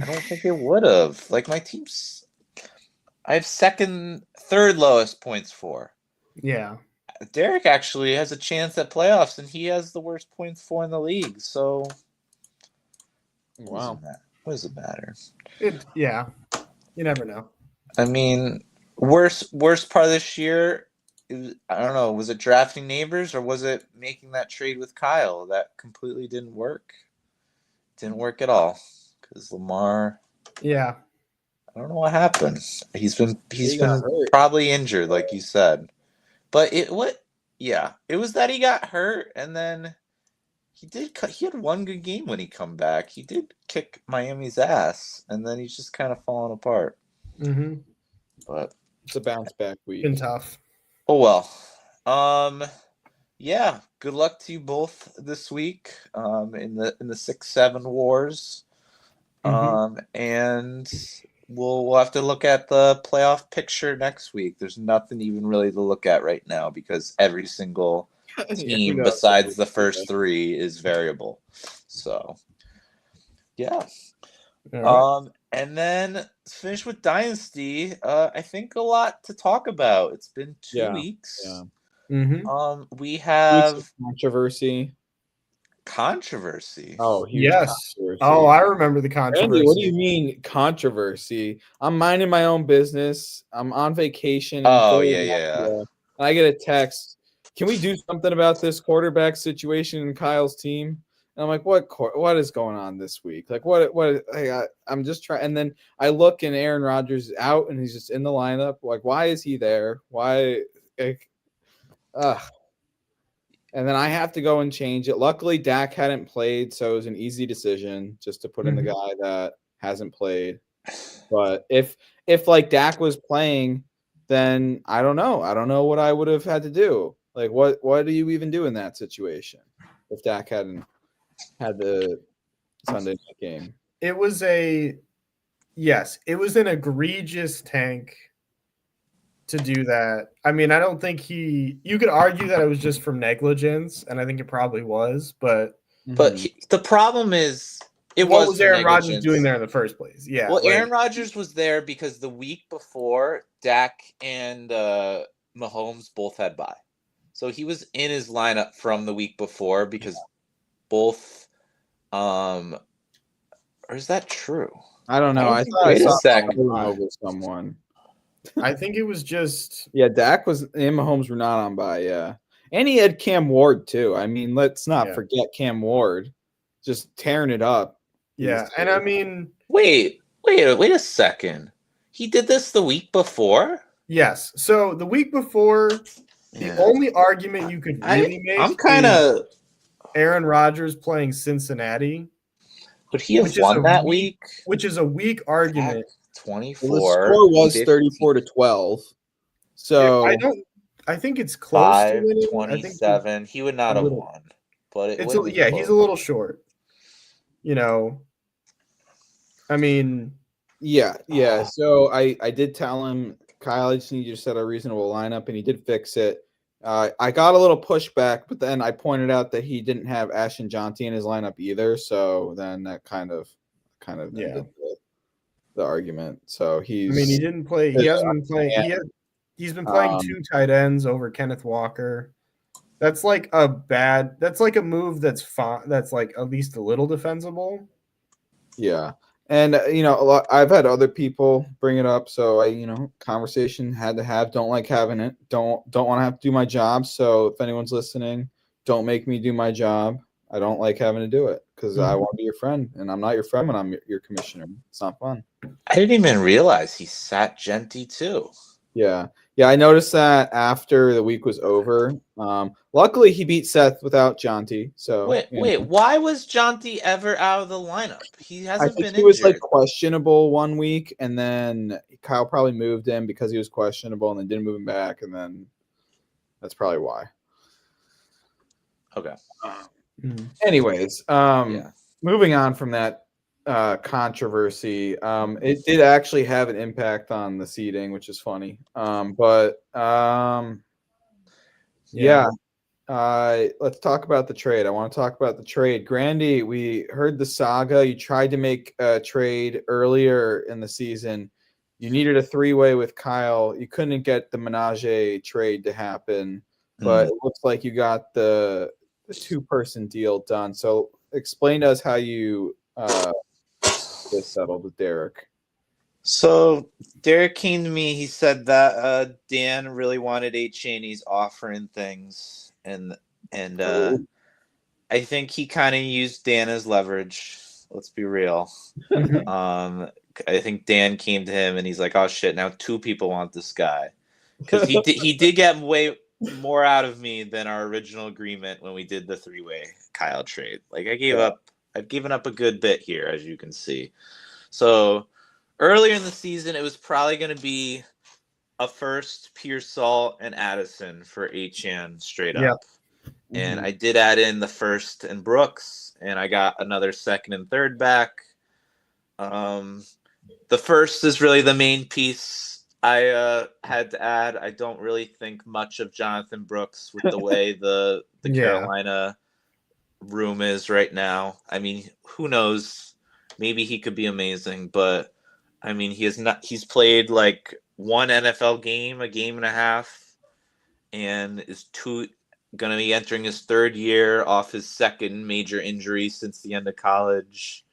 I don't think it would have. My team's I have third lowest points for. Yeah. Derek actually has a chance at playoffs, and he has the worst points for in the league. So, wow, what does it matter? Yeah, you never know. I mean, worst part of this year, I don't know. Was it drafting Neighbors or was it making that trade with Kyle that completely didn't work? didn't work at all because Lamar. Yeah. I don't know what happened. He's been He got hurt. probably injured, like you said. But it was that he got hurt, and then he had one good game when he come back. He did kick Miami's ass, and then he's just kind of falling apart. Mm-hmm. But It's a bounce back week. Been tough. oh well. Yeah. Good luck to you both this week. In the 6-7 wars. And we'll have to look at the playoff picture next week. There's nothing even really to look at right now because every single team besides the first three is variable. So yeah. Right. And then let's finish with Dynasty. I think a lot to talk about. It's been 2 weeks. Yeah. Mm-hmm. We have controversy. Oh, huge yes. controversy. Oh, I remember the controversy. Randy, what do you mean controversy? I'm minding my own business. I'm on vacation. Oh, yeah. And I get a text. Can we do something about this quarterback situation in Kyle's team? And I'm like, what is going on this week? Like, I'm just trying. And then I look and Aaron Rodgers is out and he's just in the lineup. Like, why is he there? Why? And then I have to go and change it. Luckily, Dak hadn't played, so it was an easy decision just to put in the guy that hasn't played. But if like Dak was playing, then I don't know. I don't know what I would have had to do. Like, what do you even do in that situation if Dak hadn't had the Sunday night game? It was an egregious tank to do that. I mean, I don't think you could argue that it was just from negligence, and I think it probably was, but the problem is what was Aaron Rodgers doing there in the first place? Yeah. Well, Aaron Rodgers was there because the week before Dak and Mahomes both had bye. So he was in his lineup from the week before because both or is that true? I don't know. Wait a second. Over someone. I think it was just Dak and Mahomes were not on by, and he had Cam Ward too. I mean, let's not forget Cam Ward just tearing it up. Yeah, and I mean, wait a second. He did this the week before? Yes. So the week before, the only argument you could really make I'm kind of Aaron Rodgers playing Cincinnati. Could he have won that week? Which is a weak argument. 24. Well, the score was 34-12. So I think it's close to winning. 27. He would not have won. But he's a little short. You know. I mean, yeah. So I did tell him, Kyle, I just need you to set a reasonable lineup, and he did fix it. I got a little pushback, but then I pointed out that he didn't have Ashton Jonty in his lineup either. So then that kind of ended the argument. So he didn't play. He hasn't been playing. He's been playing two tight ends over Kenneth Walker. That's like a move that's fine. That's like at least a little defensible. Yeah. And, I've had other people bring it up. So conversation had to have, don't like having it. Don't want to have to do my job. So if anyone's listening, don't make me do my job. I don't like having to do it because I want to be your friend, and I'm not your friend when I'm your commissioner. It's not fun. I didn't even realize he sat Genty too. Yeah. I noticed that after the week was over. Luckily, he beat Seth without Jonty. So wait, why was Jonty ever out of the lineup? He hasn't been injured. He was like questionable one week, and then Kyle probably moved him because he was questionable, and then didn't move him back, and then that's probably why. Okay. Anyways, moving on from that controversy, it did actually have an impact on the seeding, which is funny. Let's talk about the trade. I want to talk about the trade. Grandy, we heard the saga. You tried to make a trade earlier in the season. You needed a three-way with Kyle. You couldn't get the Menage trade to happen, but it looks like you got the two-person deal done. So explain to us how you this settled with Derek. So Derek came to me. He said that Dan really wanted A. Cheney's offering things, and I think he kind of used Dan as leverage. Let's be real. Mhm. I think Dan came to him and he's like, "Oh shit! Now 2 people want this guy," because he did get way more out of me than our original agreement when we did the 3-way Kyle trade. Like I've given up a good bit here, as you can see. So earlier in the season, it was probably going to be a first, Pearsall and Addison for Achan straight Yeah. up. And I did add in the first and Brooks, and I got another second and third back. The first is really the main piece I had to add. I don't really think much of Jonathan Brooks with the way the Yeah. Carolina room is right now. I mean, who knows? Maybe he could be amazing, but I mean, he's played like one NFL game, a game and a half, and is going to be entering his 3rd year off his 2nd major injury since the end of college.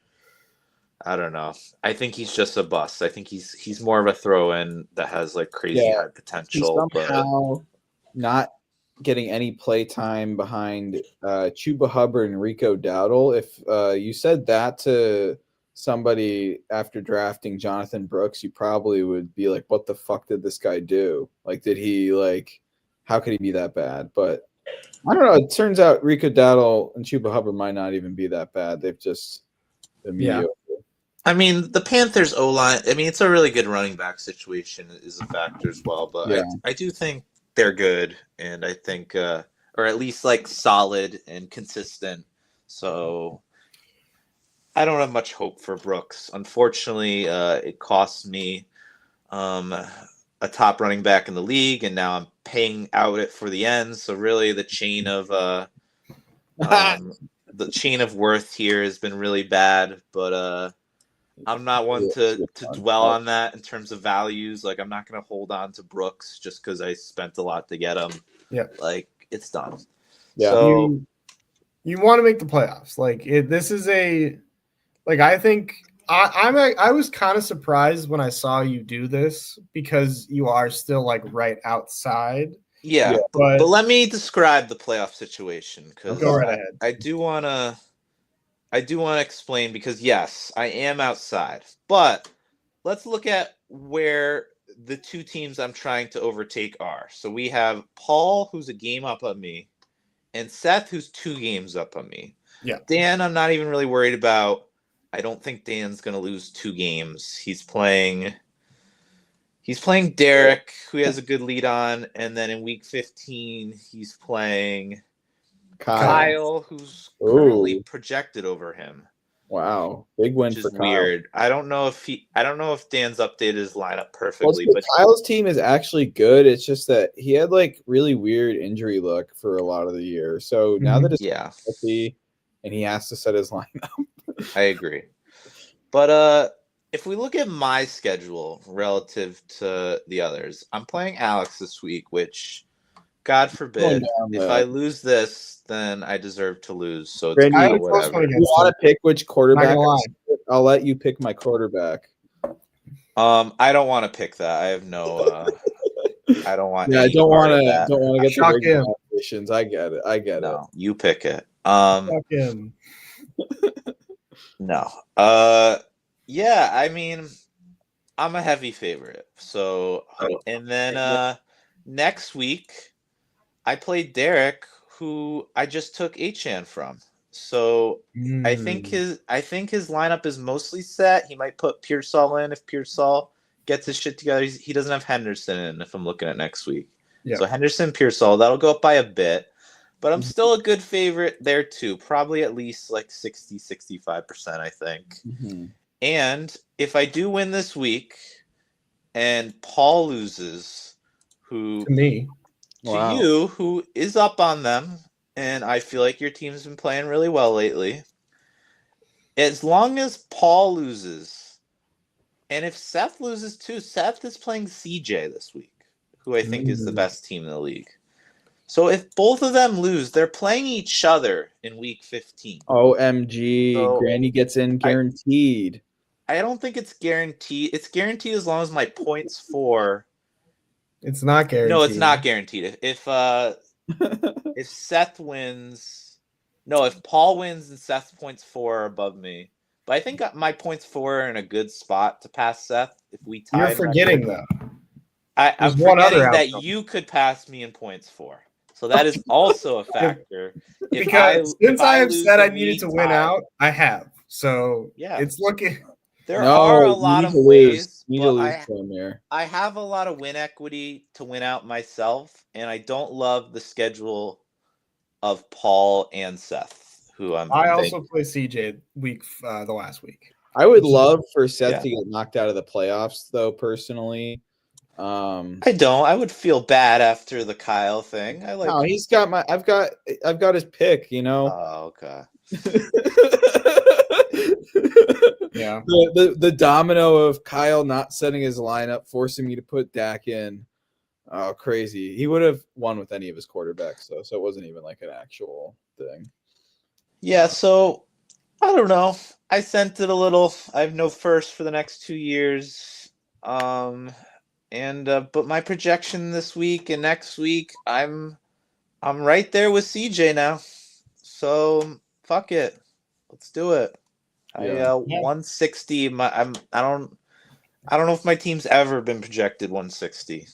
I don't know. I think he's just a bust. I think he's more of a throw-in that has like crazy high He's potential. somehow not getting any play time behind Chuba Hubbard and Rico Dowdle. If you said that to somebody after drafting Jonathan Brooks, you probably would be like, "What the fuck did this guy do? Like, did he like? How could he be that bad?" But I don't know. It turns out Rico Dowdle and Chuba Hubbard might not even be that bad. They've just been mediocre. I mean, the Panthers O-line, I mean, it's a really good running back situation is a factor as well, but Yeah. I do think they're good, and I think, or at least like solid and consistent. So I don't have much hope for Brooks. Unfortunately, it cost me a top running back in the league, and now I'm paying out it for the end. So really, the chain of worth here has been really bad, but I'm not one to dwell on that in terms of values. Like, I'm not going to hold on to Brooks just because I spent a lot to get him. Yeah. Like, it's done. Yeah. So you want to make the playoffs. Like, this is I think I was kind of surprised when I saw you do this because you are still like right outside. yeah, but let me describe the playoff situation because Go right ahead. I do want to explain because yes, I am outside, but let's look at where the 2 teams I'm trying to overtake are. So we have Paul, who's a game up on me, and Seth, who's 2 games up on me. Yeah. Dan, I'm not even really worried about. I don't think Dan's going to lose 2 games. He's playing Derek, who he has a good lead on, and then in week 15, he's playing Kyle, who's currently projected over him. Wow, big win which for is Kyle. Weird. I don't know if Dan's updated his lineup perfectly, but Kyle's team is actually good. It's just that he had like really weird injury luck for a lot of the year. So now that it's healthy and he has to set his lineup. I agree. But if we look at my schedule relative to the others, I'm playing Alex this week, which God forbid, if I lose this, then I deserve to lose. So it's kind of whatever. You want to pick which quarterback? I'll let you pick my quarterback. I don't want to pick that. I have no. I don't want. Yeah, I don't want to get the regulations. I get it. No, you pick it. Fuck him. No. Yeah, I mean, I'm a heavy favorite. So, and then next week, I played Derek, who I just took Achan from. So I think his lineup is mostly set. He might put Pearsall in if Pearsall gets his shit together. He doesn't have Henderson in if I'm looking at next week. Yeah. So Henderson, Pearsall, that'll go up by a bit. But I'm still a good favorite there too. Probably at least like 60, 65%, I think. Mm-hmm. And if I do win this week and Paul loses, who... To me. To you, who is up on them, and I feel like your team's been playing really well lately. As long as Paul loses, and if Seth loses too, Seth is playing CJ this week, who I think is the best team in the league. So if both of them lose, they're playing each other in week 15. OMG, so Granny gets in guaranteed. I don't think it's guaranteed. It's guaranteed as long as my points for... It's not guaranteed. No, it's not guaranteed. If Seth wins, if Paul wins and Seth's points 4 are above me, But I think my points for are in a good spot to pass Seth if we tie. You're forgetting though. I'm There's one other forgetting that outcome. you could pass me in points for. So that is also a factor. Because since I have lose said I and needed we to win tie- out, I have. So Yeah. it's looking. There are a you lot need of to lose. ways, You need to but lose from there. I have a lot of win equity to win out myself, and I don't love the schedule of Paul and Seth, who I also play CJ the last week. I would love for Seth Yeah. to get knocked out of the playoffs, though. Personally, I don't. I would feel bad after the Kyle thing. I like. no, he's got my. I've got his pick. You know. Oh, okay. Yeah. The domino of Kyle not setting his lineup, forcing me to put Dak in. Oh, crazy! He would have won with any of his quarterbacks, though, so it wasn't even like an actual thing. Yeah. So I don't know. I sent it a little. I have no first for the next 2 years. But my projection this week and next week, I'm right there with CJ now. So fuck it, let's do it. Yeah. 160. I don't know if my team's ever been projected 160.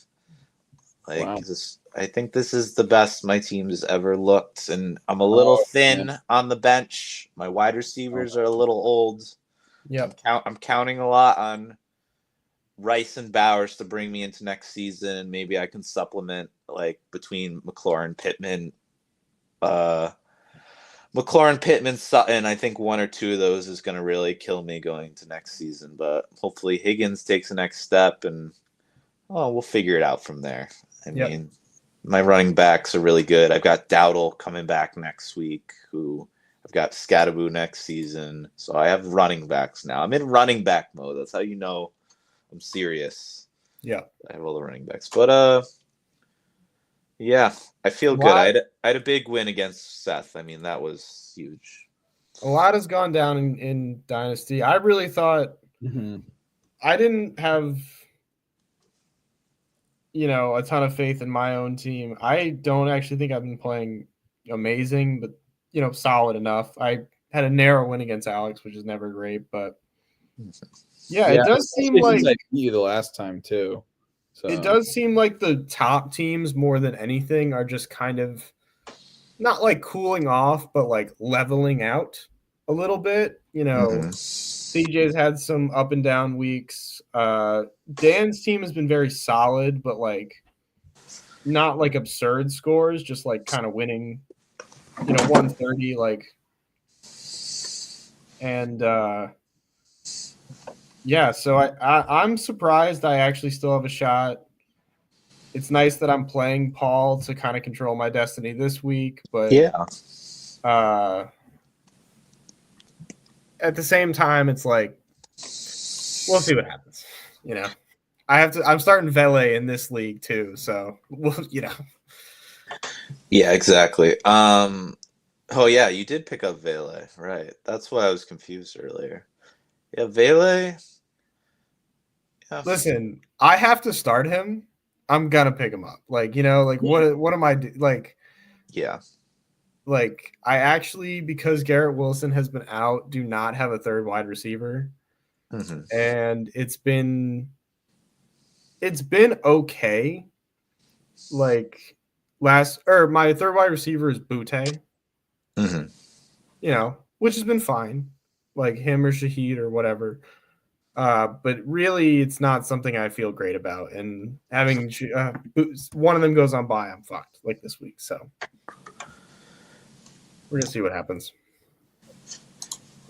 Like Wow. I think this is the best my team has ever looked, and I'm a little thin on the bench. My wide receivers are a little old. Yep. I'm counting a lot on Rice and Bowers to bring me into next season. Maybe I can supplement like between McLaurin, Pittman, Sutton. I think one or two of those is going to really kill me going to next season. But hopefully Higgins takes the next step, and we'll figure it out from there. I mean, my running backs are really good. I've got Dowdle coming back next week, I've got Scattaboo next season. So I have running backs now. I'm in running back mode. That's how you know I'm serious. Yeah. I have all the running backs. But yeah, I feel good. I had a big win against Seth. I mean, that was huge. A lot has gone down in Dynasty. I really thought I didn't have a ton of faith in my own team. I don't actually think I've been playing amazing, but solid enough. I had a narrow win against Alex, which is never great, but it does seem like I beat you the last time too. So it does seem like the top teams more than anything are just kind of not like cooling off, but like leveling out a little bit. CJ's had some up and down weeks. Dan's team has been very solid, but like not like absurd scores, just like kind of winning, 130, like, and so I'm surprised I actually still have a shot. It's nice that I'm playing Paul to kind of control my destiny this week, but at the same time, it's like, we'll see what happens. I'm starting Vele in this league too, so Yeah, exactly. Oh yeah, you did pick up Vele, right? That's why I was confused earlier. Yeah, Vele. Yeah. Listen, I have to start him. I'm gonna pick him up. Like, what am I like? Yeah. Like, I actually, because Garrett Wilson has been out, do not have a third wide receiver. And it's been okay. Like my third wide receiver is Butte. Which has been fine. Like him or Shaheed or whatever. But really, it's not something I feel great about. And having one of them goes on bye, I'm fucked. Like this week, so we're gonna see what happens.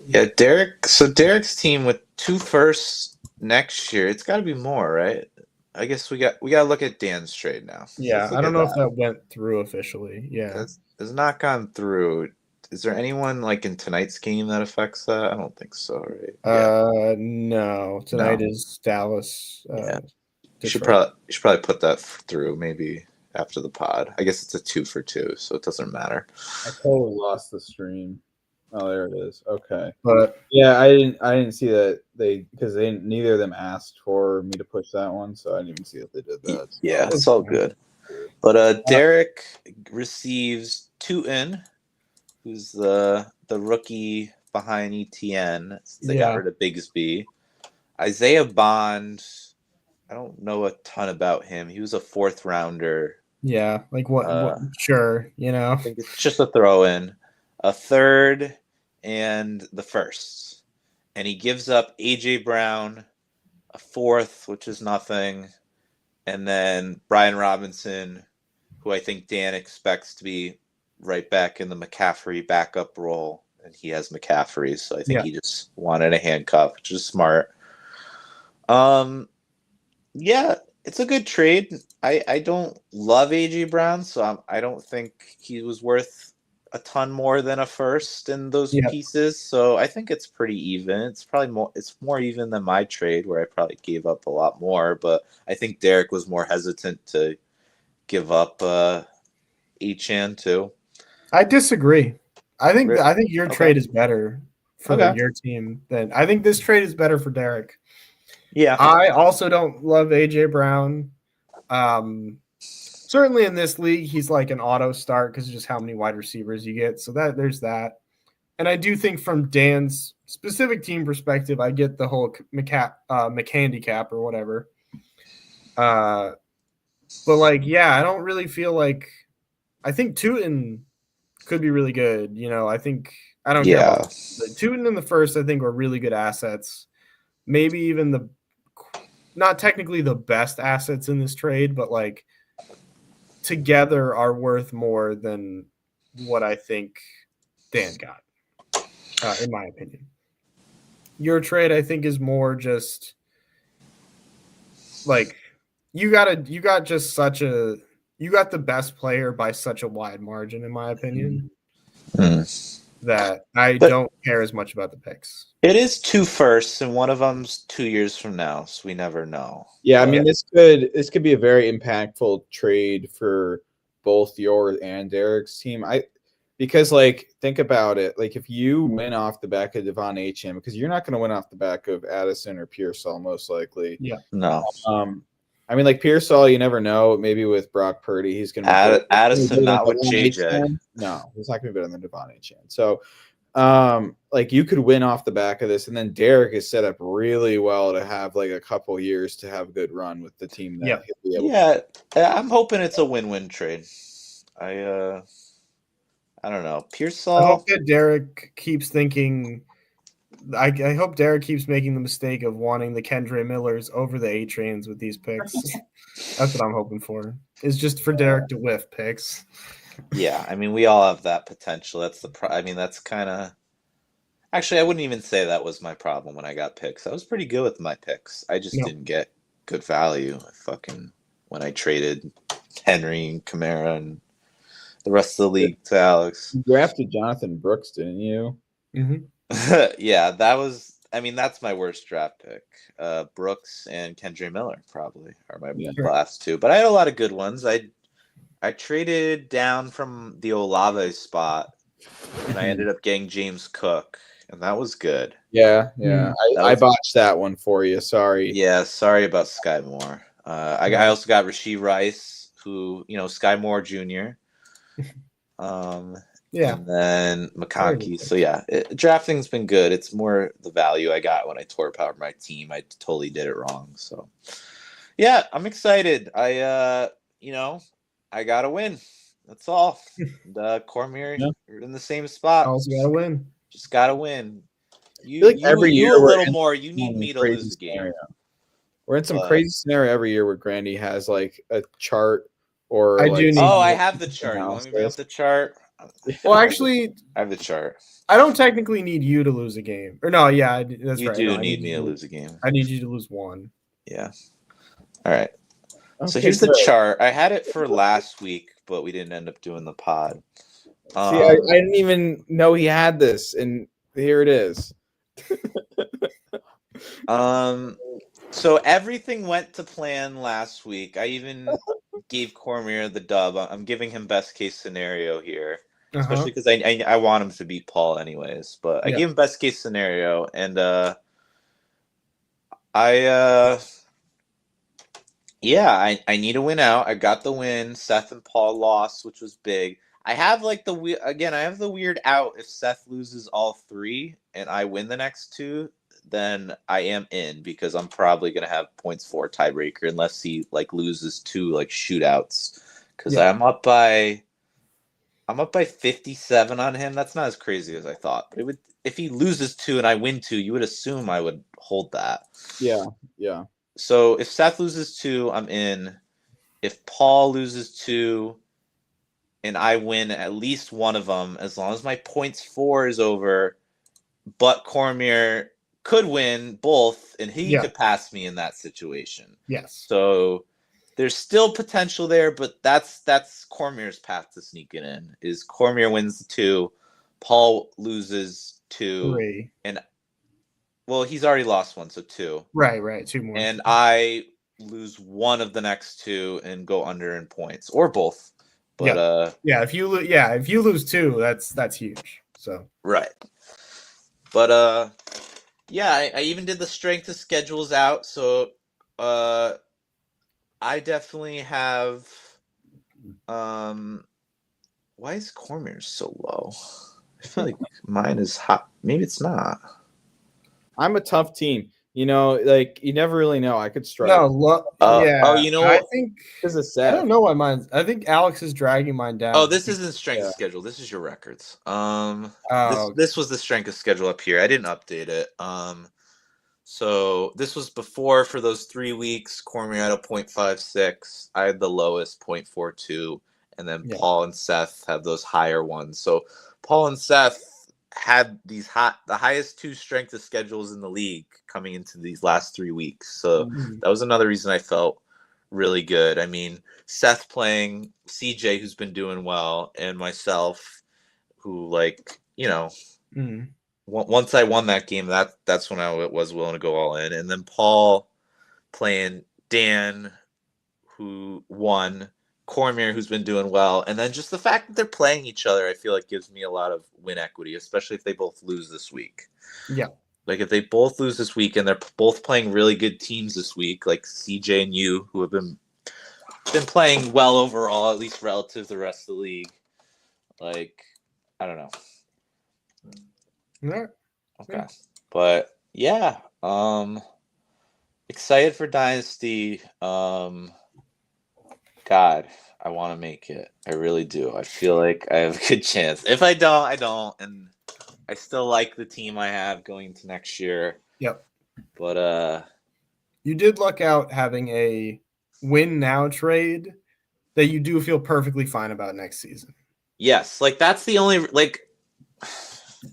Yeah, Derek. So Derek's team with 2 firsts next year. It's got to be more, right? I guess we got to look at Dan's trade now. Yeah, I don't know if that went through officially. Yeah, it's not gone through. Is there anyone like in tonight's game that affects that? I don't think so, right? No. Tonight is Dallas. You should probably put that through maybe after the pod. I guess it's a 2 for 2, so it doesn't matter. I totally lost the stream. Oh, there it is. Okay, but yeah, I didn't see that because neither of them asked for me to push that one, so I didn't even see that they did that. Yeah, it's all good. But Derek receives Tootin, who's the rookie behind ETN since they got Yeah. rid of Bigsby. Isaiah Bond, I don't know a ton about him. He was a 4th rounder. Yeah. Like what Uh, sure, I think it's just a throw in, a 3rd, and the 1st. And he gives up AJ Brown, a 4th, which is nothing, and then Brian Robinson, who I think Dan expects to be right back in the McCaffrey backup role, and he has McCaffrey, so I think he just wanted a handcuff, which is smart. Yeah, it's a good trade. I don't love AJ Brown, so I don't think he was worth a ton more than a 1st in those pieces. So I think it's pretty even. It's probably more. It's more even than my trade, where I probably gave up a lot more. But I think Derek was more hesitant to give up Echan too. I disagree. I think your trade is better for your team than I think this trade is better for Derek. Yeah. I also don't love AJ Brown. Certainly in this league, he's like an auto start because of just how many wide receivers you get. So there's that. And I do think from Dan's specific team perspective, I get the whole McHandicap or whatever. But like, yeah, I don't really feel like I think Tootin could be really good. I think I don't care about Tootin in the 1st. I think were really good assets. Maybe even not technically the best assets in this trade, but like together are worth more than what I think Dan got, in my opinion. Your trade, I think, is more just like you got the best player by such a wide margin, in my opinion, that I don't care as much about the picks. It is 2 firsts, and one of them's 2 years from now, so we never know. Yeah, I mean, this could be a very impactful trade for both yours and Derek's team. Because like think about it, like if you win off the back of Devon Achane, because you're not going to win off the back of Addison or Pearsall most likely. Yeah, no. I mean, like Pearsall, you never know. Maybe with Brock Purdy, he's going to Addison, not with JJ. No, he's not going to be better than Devon Achane. So, like you could win off the back of this, and then Derek is set up really well to have like a couple years to have a good run with the team. That he'll be able to. I'm hoping it's a win-win trade. I don't know. Pearsall. I hope that Derek keeps thinking. I hope Derek keeps making the mistake of wanting the Kendre Millers over the A-Trains with these picks. That's what I'm hoping for. Is just for Derek to whiff picks. Yeah, I mean, we all have that potential. That's that's kind of. Actually, I wouldn't even say that was my problem when I got picks. I was pretty good with my picks. I just didn't get good value. When I traded Henry and Kamara and the rest of the league to Alex. You drafted Jonathan Brooks, didn't you? Mm-hmm. Yeah, that's my worst draft pick. Brooks and Kendre Miller probably are my last 2. But I had a lot of good ones. I traded down from the Olave spot, and I ended up getting James Cook, and that was good. Yeah. I botched that one for you. Sorry. Yeah, sorry about Sky Moore. I also got Rashee Rice, who, Sky Moore Jr., and then McConkey. So drafting's been good. It's more the value I got when I tore apart my team. I totally did it wrong. So yeah, I'm excited. I got to win. That's all. Cormier in the same spot. Also got to win. Just got to win. Every year a little more. You need me to lose the game. Scenario. We're in some crazy scenario every year where Grandy has like a chart or I have the chart. You want me to bring up the chart? Well, actually, I have the chart. I don't technically need you to lose a game. Or no, yeah, that's right. You do need me to lose a game. I need you to lose 1. Yeah. All right. Okay, so here's the chart. I had it for last week, but we didn't end up doing the pod. See, I didn't even know he had this, and here it is. So everything went to plan last week. I even gave Cormier the dub. I'm giving him best case scenario here, especially because I want him to beat Paul anyways. But I gave him best case scenario, and I need a win out. I got the win. Seth and Paul lost, which was big. I have like I have the weird out if Seth loses all three and I win the next two, then I am in because I'm probably gonna have points for tiebreaker unless he like loses two like shootouts. Because Yeah. I'm up by 57 on him. That's not as crazy as I thought. But it would if he loses two and I win two, you would assume I would hold that. Yeah, yeah. So if Seth loses two, I'm in. If Paul loses two and I win at least one of them, as long as my points for is over, but Cormier could win both and he could pass me in that situation. Yes. So there's still potential there, but that's Cormier's path to sneaking in. Is Cormier wins the two, Paul loses two, Three. and well, he's already lost one, so two. Right, two more. And I lose one of the next two and go under in points, or both. But if you lose two, that's huge. So right. But I even did the strength of schedules out, so I definitely have why is Cormier so low? I feel like mine is hot. Maybe it's not. I'm a tough team. You know, like you never really know. I could strike. No, Oh, you know what? I think this is sad. I don't know why mine. I think Alex is dragging mine down. Oh, this isn't strength of schedule. This is your records. This was the strength of schedule up here. I didn't update it. So this was before for those 3 weeks. Cormier had a 0.56. I had the lowest 0.42, and then Paul and Seth had those higher ones. So Paul and Seth had the highest two strength of schedules in the league coming into these last 3 weeks. So that was another reason I felt really good. I mean, Seth playing CJ, who's been doing well, and myself, who once I won that game, that's when I was willing to go all in. And then Paul playing Dan, who won, Cormier, who's been doing well, and then just the fact that they're playing each other, I feel like gives me a lot of win equity, especially if they both lose this week. Yeah. Like if they both lose this week and they're both playing really good teams this week, like CJ and you, who have been playing well overall, at least relative to the rest of the league. Like, I don't know. Yeah. Okay. But yeah, excited for Dynasty. God, I want to make it. I really do. I feel like I have a good chance. If I don't, I don't. And I still like the team I have going into next year. Yep. But you did luck out having a win now trade that you do feel perfectly fine about next season. Yes, like that's the only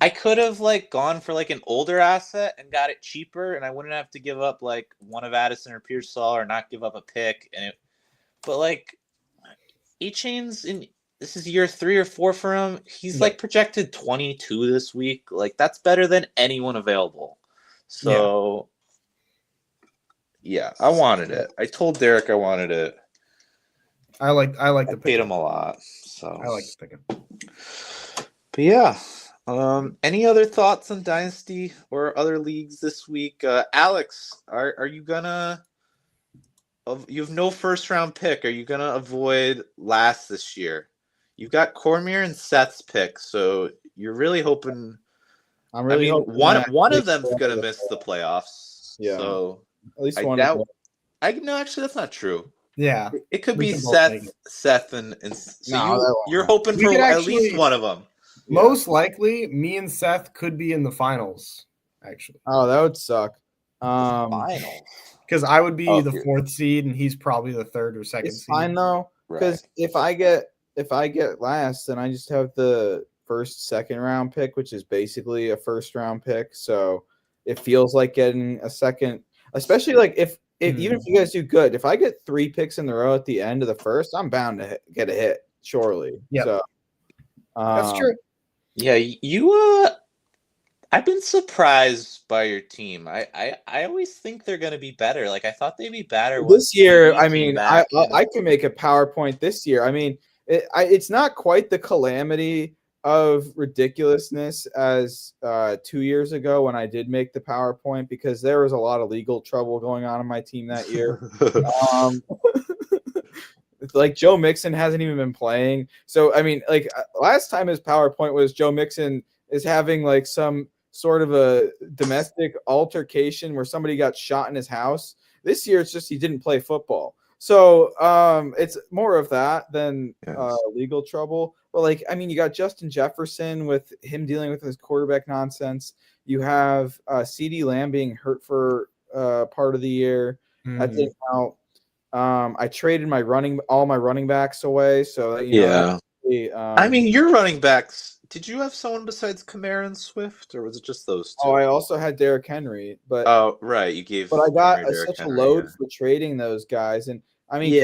I could have gone for an older asset and got it cheaper, and I wouldn't have to give up one of Addison or Pearsall or not give up a pick. But Achane's this is year 3 or 4 for him. He's projected 22 this week. That's better than anyone available. So yeah, I wanted it. I told Derek I wanted it. I like the paid him a lot. So I like the pick. But yeah. Any other thoughts on Dynasty or other leagues this week? Alex, are you gonna? You have no first round pick. Are you gonna avoid last this year? You've got Cormier and Seth's pick, so you're really hoping. I'm really hoping one of them's gonna miss the playoffs. Yeah. So at least one. No, actually, that's not true. Yeah. It could be Seth, and so you're hoping for at least one of them. Most likely, me and Seth could be in the finals, actually. Oh, that would suck. Finals. Because I would be the 4th seed, and he's probably the 3rd or 2nd it's seed. Fine though, because if I get last, then I just have the second round pick, which is basically a first round pick. So it feels like getting a second, especially if even if you guys do good. If I get 3 picks in a row at the end of the first, I'm bound to get a hit, surely. Yeah, so, that's true. Yeah, I've been surprised by your team. I always think they're going to be better. I thought they'd be better this year. I mean, I can make a PowerPoint this year. I mean, it's not quite the calamity of ridiculousness as 2 years ago when I did make the PowerPoint, because there was a lot of legal trouble going on in my team that year. It's like Joe Mixon hasn't even been playing. So I mean, like last time his PowerPoint was Joe Mixon is having like some sort of a domestic altercation where somebody got shot in his house. This year it's just he didn't play football. So it's more of that than legal trouble. But like, I mean, you got Justin Jefferson with him dealing with his quarterback nonsense. You have CeeDee Lamb being hurt for part of the year. I think now I traded all my running backs away. So I mean, your running backs. Did you have someone besides Kamara and Swift, or was it just those two? Oh, I also had Derrick Henry, but right, you gave. But I got such a load for trading those guys, and I mean, he's.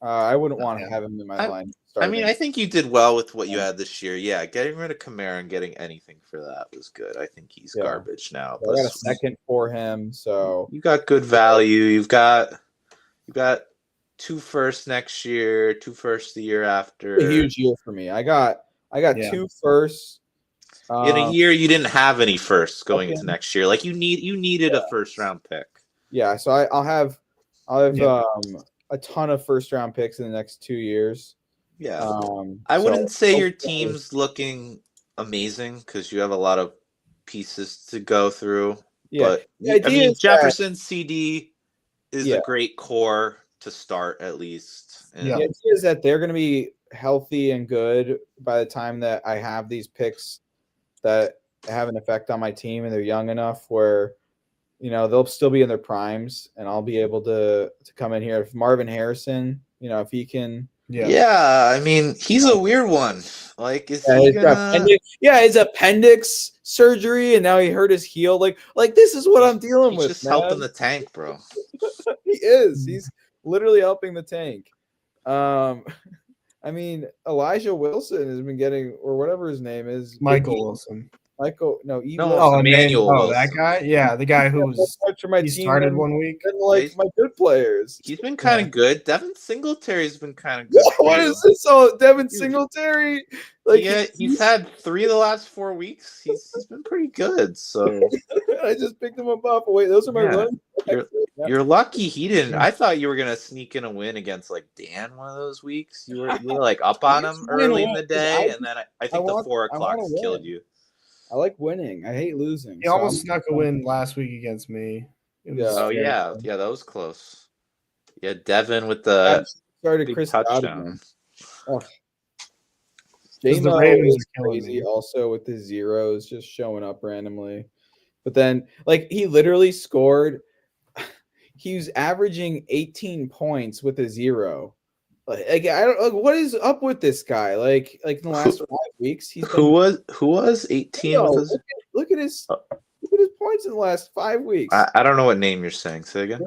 I wouldn't want to have him in my line. I mean, I think you did well with what you had this year. Yeah, getting rid of Kamara and getting anything for that was good. I think he's garbage now. I got a second for him, so you got good value. You've got 2 firsts next year, 2 firsts the year after. A huge year for me. I got 2 firsts. In a year you didn't have any firsts going into next year. Like you needed a first round pick. Yeah, so I'll have a ton of first round picks in the next 2 years. Yeah. I wouldn't say your team's looking amazing because you have a lot of pieces to go through. Yeah. But I mean, Jefferson CD is a great core to start at least. And the idea is that they're going to be healthy and good by the time that I have these picks that have an effect on my team, and they're young enough where, they'll still be in their primes, and I'll be able to come in here. If Marvin Harrison, if he can. Yeah, I mean, he's a weird one. Like, is he gonna... his appendix surgery, and now he hurt his heel. Like this is what I'm dealing with. He's just helping the tank, bro. He is. He's literally helping the tank. I mean, Elijah Wilson has been getting, or whatever his name is, Michael Wilson. Emmanuel. Oh, that guy? Yeah, the guy who started 1 week. And my good players. He's been kind of good. Devin Singletary's been kind of good. What is this? Oh, Devin Singletary? He's had 3 of the last 4 weeks. He's been pretty good. So I just picked him up off. Wait, those are my runs. You're lucky he didn't. I thought you were gonna sneak in a win against Dan one of those weeks. You were up on him early in the day, and then I think the 4 o'clock killed you. I like winning. I hate losing. He almost snuck a win last week against me. Yeah, that was close. Yeah, Devin with the started Chris touchdown. J-Mo is crazy also with the zeros just showing up randomly. But then, he literally scored. He was averaging 18 points with a 0. I don't what is up with this guy? Like in the last 5 weeks, who was 18? Look at his points in the last 5 weeks. I don't know what name you're saying. Say again.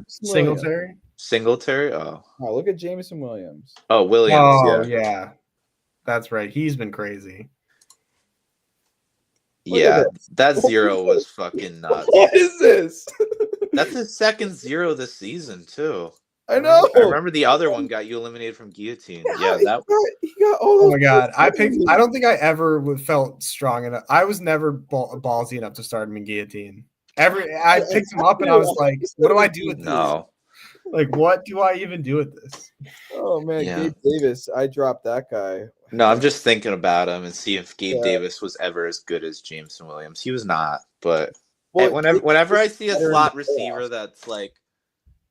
Singletary. Oh, look at Jameson Williams. Oh, Williams. Oh, yeah. That's right. He's been crazy. That 0 was fucking nuts. What is this? That's his second 0 this season too. I know. I remember the other one got you eliminated from guillotine. He got all oh my god! I don't think I ever felt strong enough. I was never ballsy enough to start him in guillotine. I picked him up and I was like, "What do I do with this? Like, what do I even do with this?" Oh man, Gabe Davis! I dropped that guy. No, I'm just thinking about him and see if Gabe Davis was ever as good as Jameson Williams. He was not, but whenever I see a slot receiver that's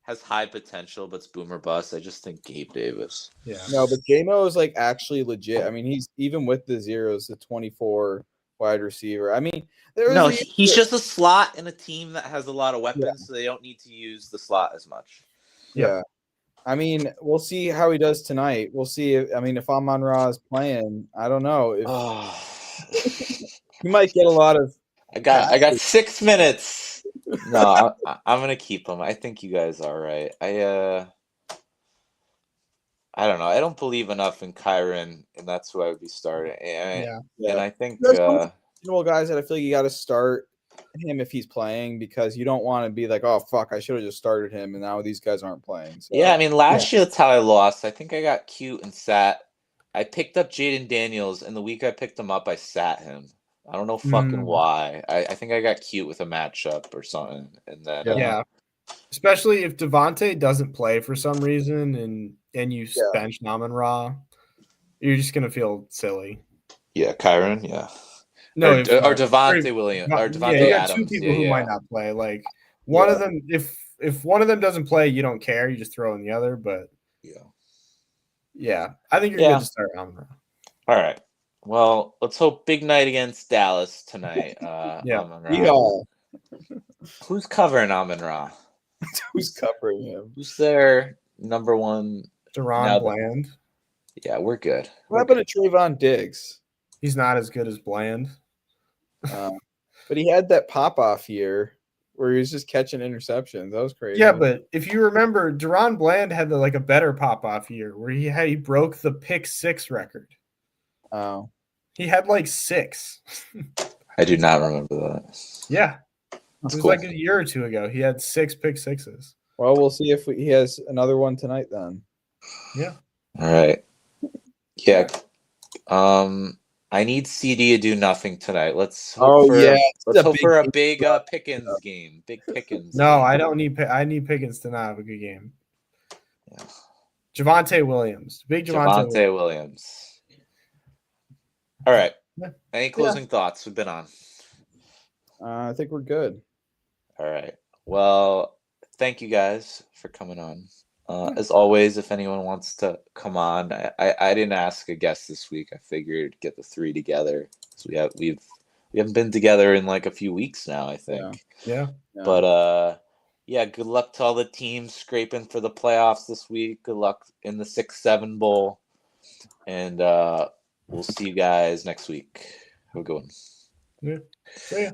has high potential but's boomer bust, I just think Gabe Davis. Yeah. No, but J-Mo is actually legit. I mean, he's even with the zeros, the 24 wide receiver. I mean, he's just a slot in a team that has a lot of weapons, so they don't need to use the slot as much. Yeah. I mean, we'll see how he does tonight. We'll see. If Amon-Ra is playing, I don't know. He might get a lot of. I got 6 minutes. No, I'm gonna keep him. I think you guys are right. I don't know. I don't believe enough in Kyren, and that's who I would be starting. And I think guys that I feel like you got to start him if he's playing, because you don't want to be like, oh fuck, I should have just started him, and now these guys aren't playing. So, yeah, I mean, last year that's how I lost. I think I got cute and sat. I picked up Jaden Daniels, and the week I picked him up, I sat him. I don't know fucking why. I think I got cute with a matchup or something, and then Especially if Devontae doesn't play for some reason and you bench Amon-Ra, you're just gonna feel silly. Yeah, Kyron. Yeah. No, or Devontae Williams or Devontae you got Adams. two people who might not play. Like one of them, if one of them doesn't play, you don't care. You just throw in the other. But yeah, I think you're good to start Amon-Ra. All right. Well, let's hope big night against Dallas tonight. Who's covering Amon-Ra? Who's covering him? Who's their number one? Deron Bland. Yeah, we're good. What happened to Trayvon Diggs? He's not as good as Bland. But he had that pop-off year where he was just catching interceptions. That was crazy. Yeah, but if you remember, Deron Bland had a better pop-off year where he broke the pick 6 record. Oh. He had 6. I do not remember that. Yeah. It was a year or two ago. He had 6 pick 6s. Well, we'll see if he has another one tonight then. Yeah. All right. Yeah. I need CD to do nothing tonight. Let's hope for a big Pickens game. Big Pickens. No, I don't need. I need Pickens to not have a good game. Yeah. Javonte Williams. Big Javonte Williams. All right. Any closing thoughts? We've been on. I think we're good. All right. Well, thank you guys for coming on. As always, if anyone wants to come on, I didn't ask a guest this week. I figured get the 3 together. So we haven't been together in a few weeks now, I think. Yeah. But good luck to all the teams scraping for the playoffs this week. Good luck in the 6-7 bowl. And we'll see you guys next week. Have a good one. Yeah. See ya.